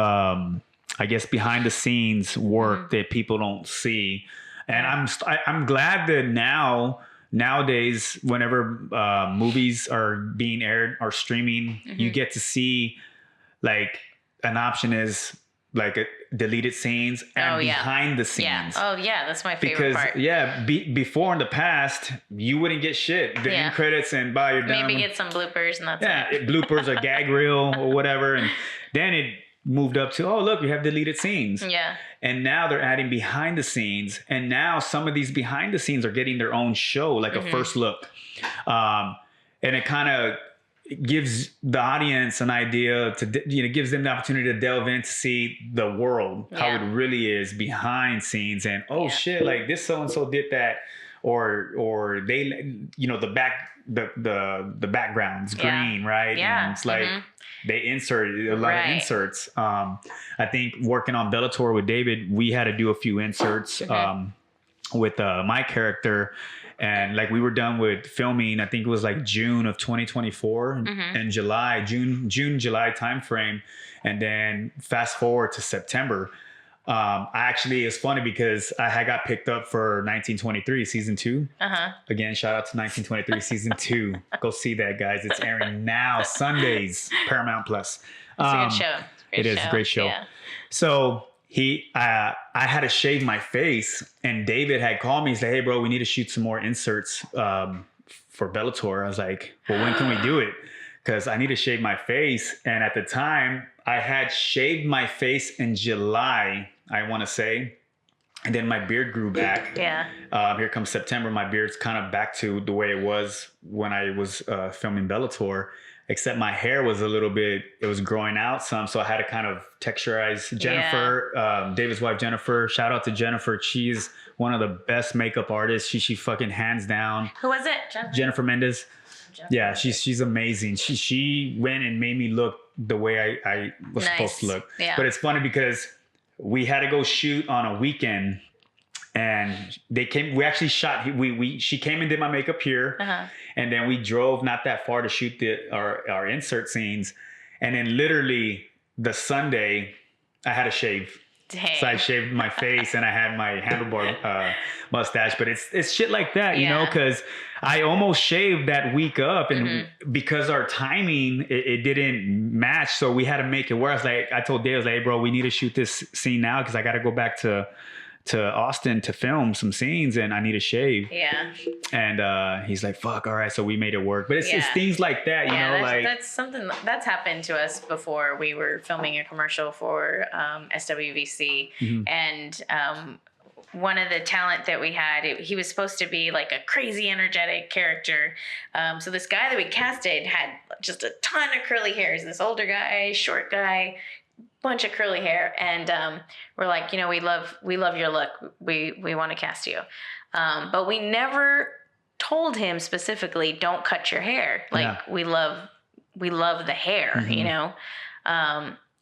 I guess, behind the scenes work that people don't see. And I'm glad that nowadays, whenever movies are being aired or streaming, you get to see like an option is like a deleted scenes and behind the scenes.
Yeah. Oh yeah, that's my favorite part.
Before in the past, you wouldn't get shit. The end credits and you're done.
Maybe get some bloopers and that's it.
Bloopers or gag reel or whatever. And then it moved up to, oh, look, we have deleted scenes.
Yeah.
And now they're adding behind the scenes. And now some of these behind the scenes are getting their own show, like a first look. And it kind of gives the audience an idea gives them the opportunity to delve in to see the world, how it really is behind scenes. And, shit, like this so-and-so did that. Or they, the background's green, right?
Yeah.
And it's like, they insert a lot of inserts. I think working on Bellator with David, we had to do a few inserts with my character. And like we were done with filming, I think it was like June of 2024 and July timeframe. And then fast forward to September. It's funny because I had got picked up for 1923 season 2. Again, shout out to 1923 season 2. Go see that, guys. It's airing now Sundays, Paramount Plus.
It's a good show.
It is a great show. Yeah. So I had to shave my face, and David had called me and said, "Hey, bro, we need to shoot some more inserts for Bellator. I was like, well, when can we do it? Because I need to shave my face. And at the time, I had shaved my face in July, I want to say. And then my beard grew back.
Yeah.
Here comes September. My beard's kind of back to the way it was when I was filming Bellator, except my hair was a little bit, it was growing out some. So I had to kind of texturize. Jennifer, David's wife, Jennifer, shout out to Jennifer. She's one of the best makeup artists. She fucking hands down.
Who was it?
Jennifer Mendez. Yeah, she's amazing. She went and made me look the way I was supposed to look.
Yeah.
But it's funny because we had to go shoot on a weekend, and we actually shot. She came and did my makeup here, and then we drove not that far to shoot our insert scenes, and then literally the Sunday I had to shave.
Dang.
So I shaved my face and I had my handlebar mustache, but it's shit like that, you know, because I almost shaved that week up, and because our timing it didn't match, so we had to make it work. I told Dave, I was like, hey, bro, we need to shoot this scene now because I got to go back to Austin to film some scenes and I need a shave.
Yeah.
And he's like, fuck, all right. So we made it work. But it's things like that, you know,
that's something that's happened to us before. We were filming a commercial for SWVC, and one of the talent that we had, he was supposed to be like a crazy energetic character. So this guy that we casted had just a ton of curly hair. He's this older guy, short guy, bunch of curly hair, and we're like, you know, we love your look. We want to cast you, but we never told him specifically, don't cut your hair. Like we love the hair, you know.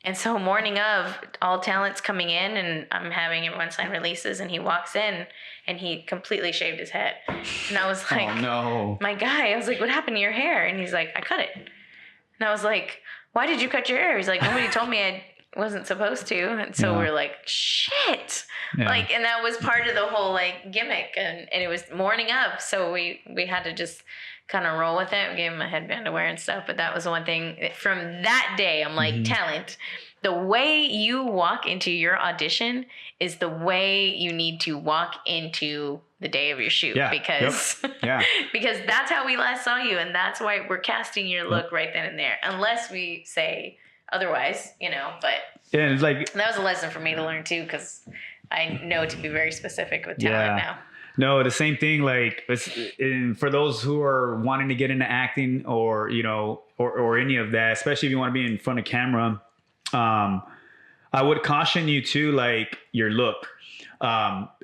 And so morning of, all talent's coming in, and I'm having everyone sign releases, and he walks in and he completely shaved his head, and I was like, oh no, my guy. I was like, what happened to your hair? And he's like, I cut it. And I was like, why did you cut your hair? He's like, nobody told me I wasn't supposed to. And so we're like, shit. Like, and that was part of the whole like gimmick, and it was morning of, so we had to just kind of roll with it. We gave him a headband to wear and stuff. But that was the one thing from that day, I'm like, talent, the way you walk into your audition is the way you need to walk into the day of your shoot, because because that's how we last saw you, and that's why we're casting your look right then and there, unless we say otherwise, you know. But
it's like,
that was a lesson for me to learn too, because I know to be very specific with talent now.
No, the same thing. Like, for those who are wanting to get into acting, or you know, or any of that, especially if you want to be in front of camera, I would caution you too, like your look.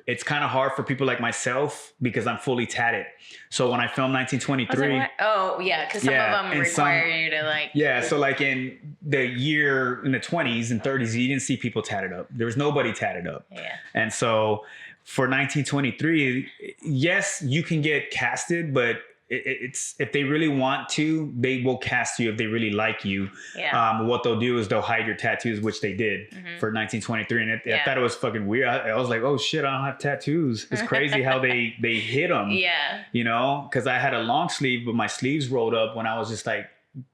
It's kind of hard for people like myself because I'm fully tatted. So when I filmed 1923,
because some of them require you to like. Yeah,
so like in the 20s and 30s, you didn't see people tatted up. There was nobody tatted up.
Yeah.
And so for 1923, yes, you can get casted, but it's if they really want to, they will cast you if they really like you. Yeah. What they'll do is they'll hide your tattoos, which they did for 1923, and I thought it was fucking weird. I was like, oh shit, I don't have tattoos. It's crazy how they hit them. Yeah. You know, because I had a long sleeve, but my sleeves rolled up when I was just like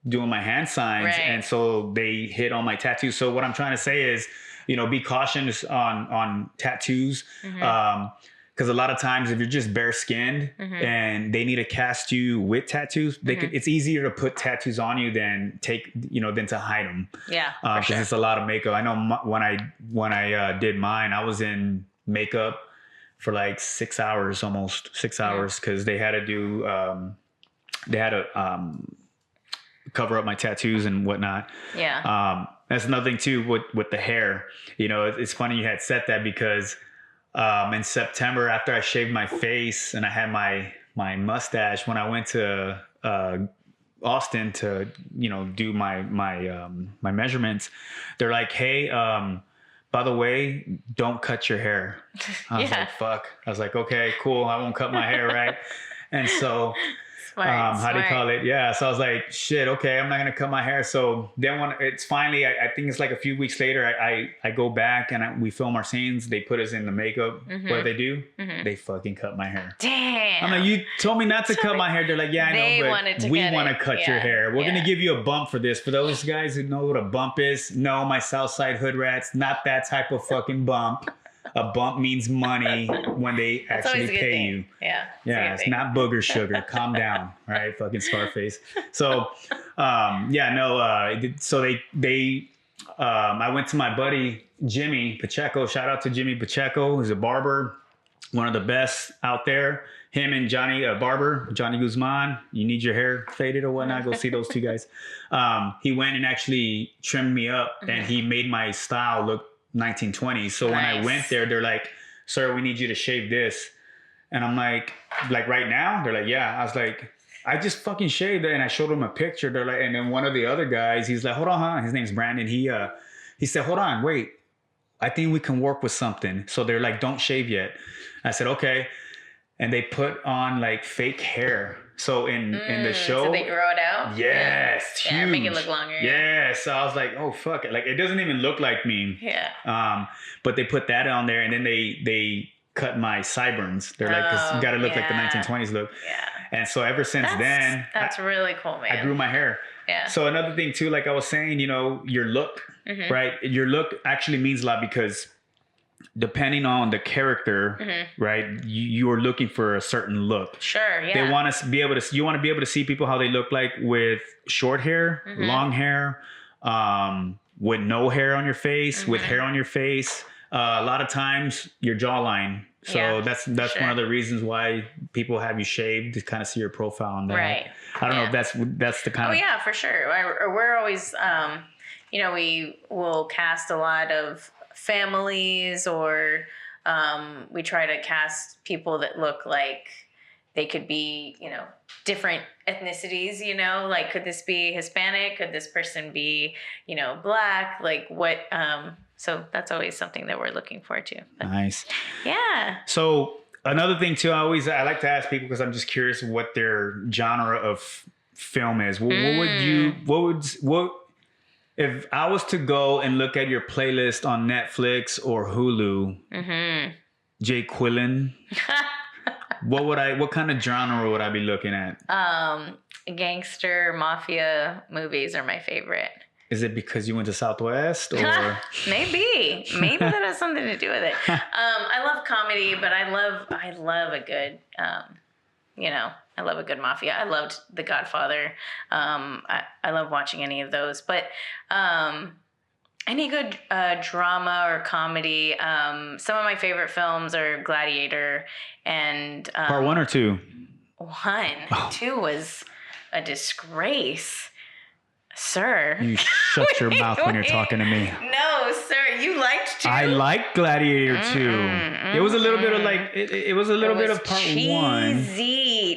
doing my hand signs, and so they hit on my tattoos. So what I'm trying to say is, you know, be cautious on tattoos. Because a lot of times, if you're just bare skinned and they need to cast you with tattoos, it's easier to put tattoos on you than than to hide them. Yeah, because it's a lot of makeup. I know when I did mine, I was in makeup for like 6 hours, almost 6 hours, because they had to cover up my tattoos and whatnot. Yeah. That's another thing too with the hair. You know, it's funny you had said that, because in September, after I shaved my face and I had my mustache, when I went to Austin to do my measurements, they're like, hey, by the way, don't cut your hair. I was like, fuck. I was like, okay, cool. I won't cut my hair, right? And so how do you call it? Yeah. So I was like, shit, okay, I'm not going to cut my hair. So then when it's finally, I think it's like a few weeks later, I go back and we film our scenes. They put us in the makeup. What they do? They fucking cut my hair.
Damn.
I'm like, you told me not to cut my hair. They're like, yeah, I know, but we want to cut your hair. We're going to give you a bump for this. For those guys who know what a bump is, no, my Southside hood rats, not that type of fucking bump. a bump means money when they
That's always
actually
a good
pay
thing.
you.
Yeah.
Yeah, it's not booger sugar. Calm down, right? Fucking Scarface. So, so I went to my buddy Jimmy Pacheco. Shout out to Jimmy Pacheco, who's a barber, one of the best out there. Him and Johnny Barber, Johnny Guzman. You need your hair faded or whatnot? Go see those two guys. He went and actually trimmed me up, and he made my style look 1920s. So when I went there, they're like, "Sir, we need you to shave this." And I'm like right now? They're like, yeah. I was like, I just fucking shaved it. And I showed them a picture. They're like, and then one of the other guys, he's like, hold on, huh? His name's Brandon. He said, hold on, wait. I think we can work with something. So they're like, don't shave yet. I said, okay. And they put on like fake hair. So in the show.
So they grow it out?
Yes.
Yeah,
huge.
make it look longer.
Yes. So I was like, oh, fuck it. Like, it doesn't even look like me.
Yeah.
But they put that on there, and then they cut my sideburns. They're like, because you got to look like the 1920s look.
Yeah.
And so ever since then,
that's really cool, man.
I grew my hair.
Yeah.
So another thing too, like I was saying, your look, right? Your look actually means a lot, because depending on the character, right, you are looking for a certain look.
Sure. Yeah.
They want to be able to. You want to be able to see people how they look like with short hair, long hair, with no hair on your face, with hair on your face. A lot of times your jawline. So that's one of the reasons why people have you shaved, to kind of see your profile on that.
Right.
I don't know if that's the kind of.
Oh yeah, for sure. We're always, we will cast a lot of families, or we try to cast people that look like they could be, different ethnicities, like, could this be Hispanic? Could this person be, Black? Like what, so that's always something that we're looking forward to. But,
nice.
Yeah.
So another thing too, I like to ask people, because I'm just curious what their genre of film is. What if I was to go and look at your playlist on Netflix or Hulu, Jacqueline, what kind of genre would I be looking at?
Gangster mafia movies are my favorite.
Is it because you went to Southwest, or
maybe that has something to do with it? I love comedy, but I love a good, I love a good mafia. I loved The Godfather. I love watching any of those, but any good drama or comedy. Some of my favorite films are Gladiator and
part 1 or 2?
1. 2 was a disgrace. Sir.
You shut your mouth when you're talking to me.
No, sir. You liked 2?
I liked Gladiator 2. It was a little bit of like, it was a little bit of part 1.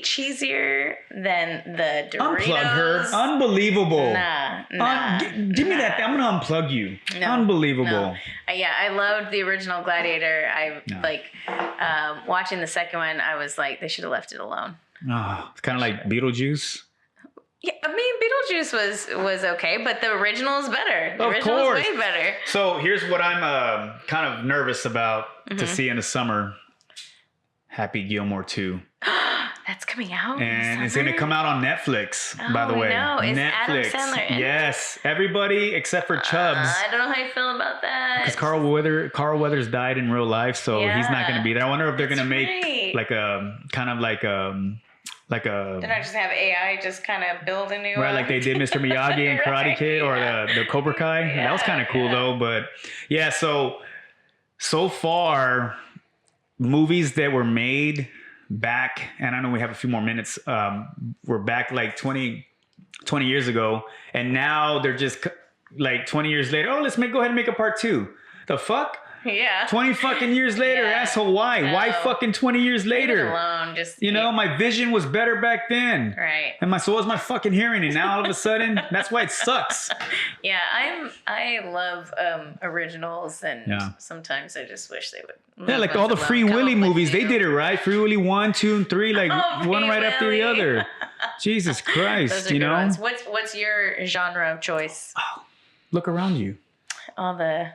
Cheesier than the Doritos.
Unplug her. Unbelievable.
Nah.
Give me that. I'm going to unplug you. No, unbelievable.
No. Yeah, I loved the original Gladiator. Watching the second one, I was like, they should have left it alone.
Oh, it's kind of like Beetlejuice.
Yeah, I mean, Beetlejuice was okay, but the original is better. The original is way better.
So here's what I'm kind of nervous about to see in the summer. Happy Gilmore 2.
That's coming out.
And it's going to come out on Netflix, by the way.
No, is
Netflix.
Adam Sandler in?
Yes, everybody except for Chubbs.
I don't know how you feel about that.
Because Carl Weathers died in real life, so he's not going to be there. I wonder if they're going to make like a kind of like a.
They're not just have AI just kind of build a new
right, like they did Mr. Miyagi and Karate Kid, or the Cobra Kai.
Yeah,
that was kind of cool though. But yeah, so far, movies that were made back, and I know we have a few more minutes, were back like 20 years ago, and now they're just like 20 years later. Oh, go ahead and make a part 2. The fuck?
Yeah.
20 fucking years later, asshole. Why? No. Why fucking 20 years later?
Leave it alone. Just
my vision was better back then.
Right.
And so was my fucking hearing, and now all of a sudden, that's why it sucks.
Yeah, I love originals, and sometimes I just wish they would.
Yeah, like all the Free Willy movies, they did it right. Free Willy 1, 2, and 3, like one right after the other. Jesus Christ,
those are good ones. What's your genre of choice?
Oh, look around you.
All the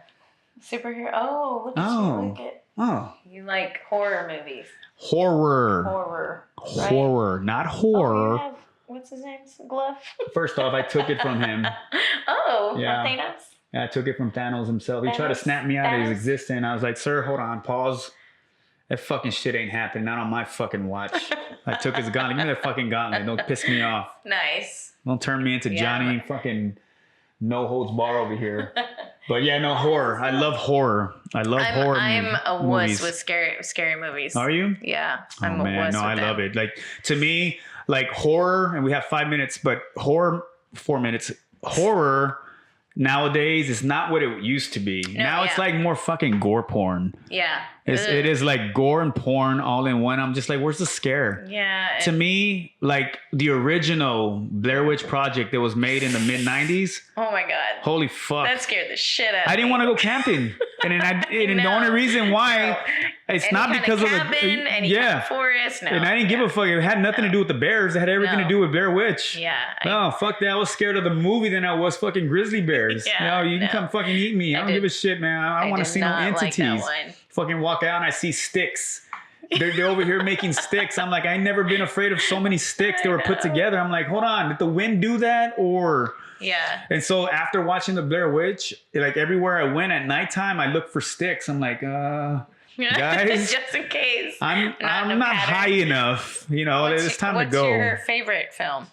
superhero. Oh, look at you. Look at.
Oh.
You like horror movies.
Horror.
Right?
Horror, not horror.
What's his name? Glove?
First off, I took it from him.
Oh,
yeah.
Thanos?
I took it from Thanos himself. He tried to snap me out of his existence. I was like, sir, hold on, pause. That fucking shit ain't happening. Not on my fucking watch. I took his gauntlet. Give me that fucking gauntlet. Don't piss me off.
Nice.
Don't turn me into Johnny fucking no holds bar over here. But yeah, no, horror. I love horror.
I'm a wuss with scary movies.
Are you?
Yeah. I'm a wuss with
I love it. Like, to me, like horror, and we have 5 minutes, but horror, 4 minutes. Horror nowadays is not what it used to be. Now it's like more fucking gore porn.
Yeah.
It is like gore and porn all in one. I'm just like, where's the scare?
Yeah.
To me, like the original Blair Witch Project that was made in the mid 90s.
Oh my God.
Holy fuck.
That scared the shit out of me.
I didn't want to go camping. And the only reason why, it's not because of the
forest. No.
And I didn't give a fuck. It had nothing to do with the bears. It had everything to do with Blair Witch.
Yeah.
No, fuck that. I was scared of the movie than I was fucking grizzly bears. You can come fucking eat me. I don't give a shit, man. I don't want to see no entities. Like fucking walk out and I see sticks. They're over here making sticks. I'm like, I never been afraid of so many sticks that were put together. I'm like, hold on, did the wind do that or?
Yeah.
And so after watching the Blair Witch, like everywhere I went at nighttime, I looked for sticks. I'm like, guys,
just in case.
I'm not high enough. You know, it's time to go.
What's your favorite film?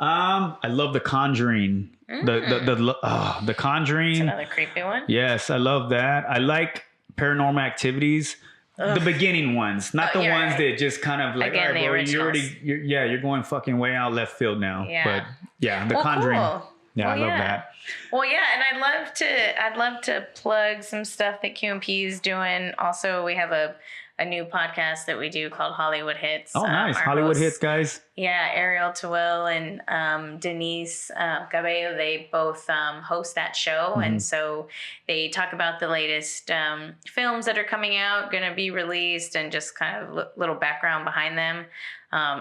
I love The Conjuring. The Conjuring.
It's another creepy one.
Yes, I love that. I like Paranormal Activities. The beginning ones, not the ones that just kind of like,
again,
all right, bro, you're going fucking way out left field now.
Yeah.
But yeah, The Conjuring. Cool. Yeah, I love that.
Well, yeah, and I'd love to plug some stuff that QMP is doing. Also, we have a new podcast that we do called Hollywood Hits.
Oh, nice. Hollywood Hits, guys.
Yeah, Ariel Tawil and Denise Cabello, they both host that show. Mm-hmm. And so they talk about the latest films that are coming out, going to be released, and just kind of little background behind them.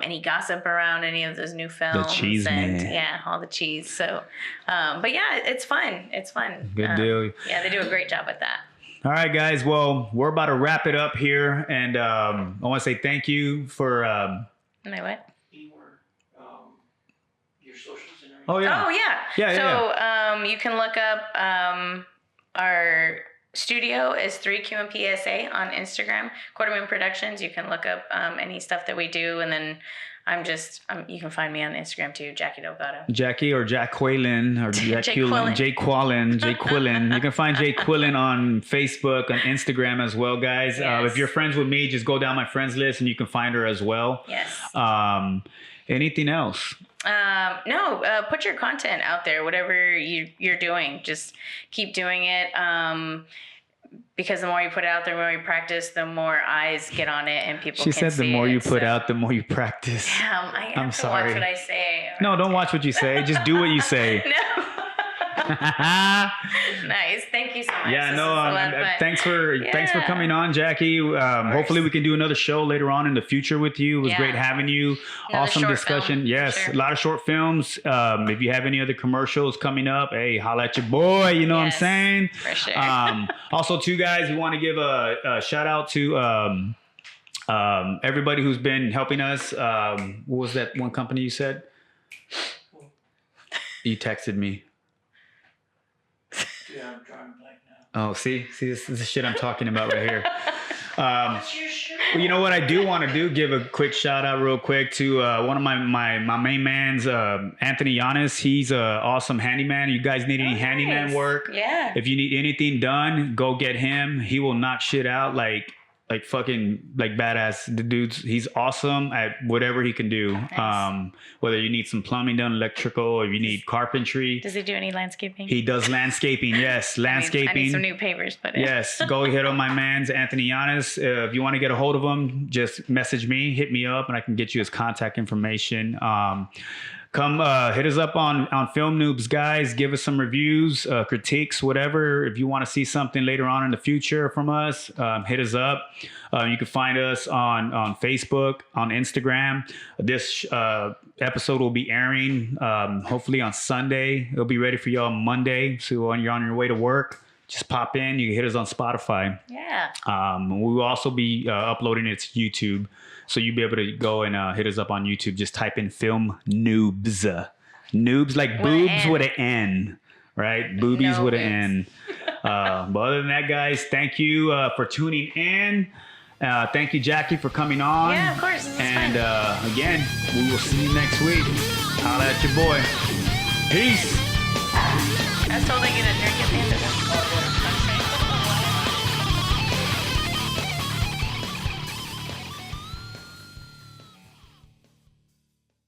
Any gossip around any of those new films.
The cheese, man.
Yeah, all the cheese. So, but yeah, it's fun. It's fun.
Good deal.
Yeah, they do a great job with that.
All right, guys. Well, we're about to wrap it up here. And I want to say thank you for...
My what?
Your socials and everything.
Oh, yeah.
Oh, yeah. So you can look up our studio is 3QMPSA on Instagram. Quarterman Productions. You can look up any stuff that we do. And then you can find me on Instagram too, Jackie Delgado.
Jackie or Jacqueline or Jacqueline. Jacqueline. You can find Jacqueline on Facebook, on Instagram as well, guys.
Yes.
If you're friends with me, just go down my friends list and you can find her as well.
Yes.
Anything else?
No, put your content out there, whatever you're doing, just keep doing it. Because the more you put it out there, the more you practice, the more eyes get on it and people can see it. She said
the more you put out, the more you practice.
Damn, I'm sorry. Watch what I say.
No, don't watch what you say. Just do what you say.
No. Nice. Thank you so much.
Yeah, thanks for coming on, Jackie. Hopefully we can do another show later on in the future with you. It was great having you. Awesome discussion.
Film,
yes, sure. A lot of short films. If you have any other commercials coming up, hey, holla at your boy. You know what I'm saying?
For sure.
Also, too, guys, we want to give a shout out to everybody who's been helping us. What was that one company you said? You texted me.
Yeah, I'm drawing blank now.
Oh, see, this is the shit I'm talking about right here. Well, you know what I do want to do? Give a quick shout out real quick to one of my main mans, Anthony Giannis. He's an awesome handyman. You guys need any handyman work?
Yeah.
If you need anything done, go get him. He will knock shit out like fucking badass. The dude's, he's awesome at whatever he can do.
Nice.
Whether you need some plumbing done, electrical, or you need carpentry.
Does he do any landscaping?
He does landscaping. Yes, landscaping.
I need some new pavers, but
yes, go hit on my man's Anthony Giannis. If you want to get a hold of him, just message me, hit me up, and I can get you his contact information. Come hit us up on Film Noobs, guys. Give us some reviews, critiques, whatever. If you want to see something later on in the future from us, hit us up. You can find us on Facebook, on Instagram. This episode will be airing hopefully on Sunday. It'll be ready for you on Monday. So when you're on your way to work, just pop in. You can hit us on Spotify.
Yeah.
We will also be uploading it to YouTube. So you'll be able to go and hit us up on YouTube. Just type in Film Noobs. Noobs like boobs with an N. right? Boobies
No
with an
boobs.
N. But other than that, guys, thank you for tuning in. Thank you, Jackie, for coming on.
Yeah, of course. This is
And
fun.
again, we will see you next week. Holla at your boy. Peace.
I was told I get a drink at the end of this.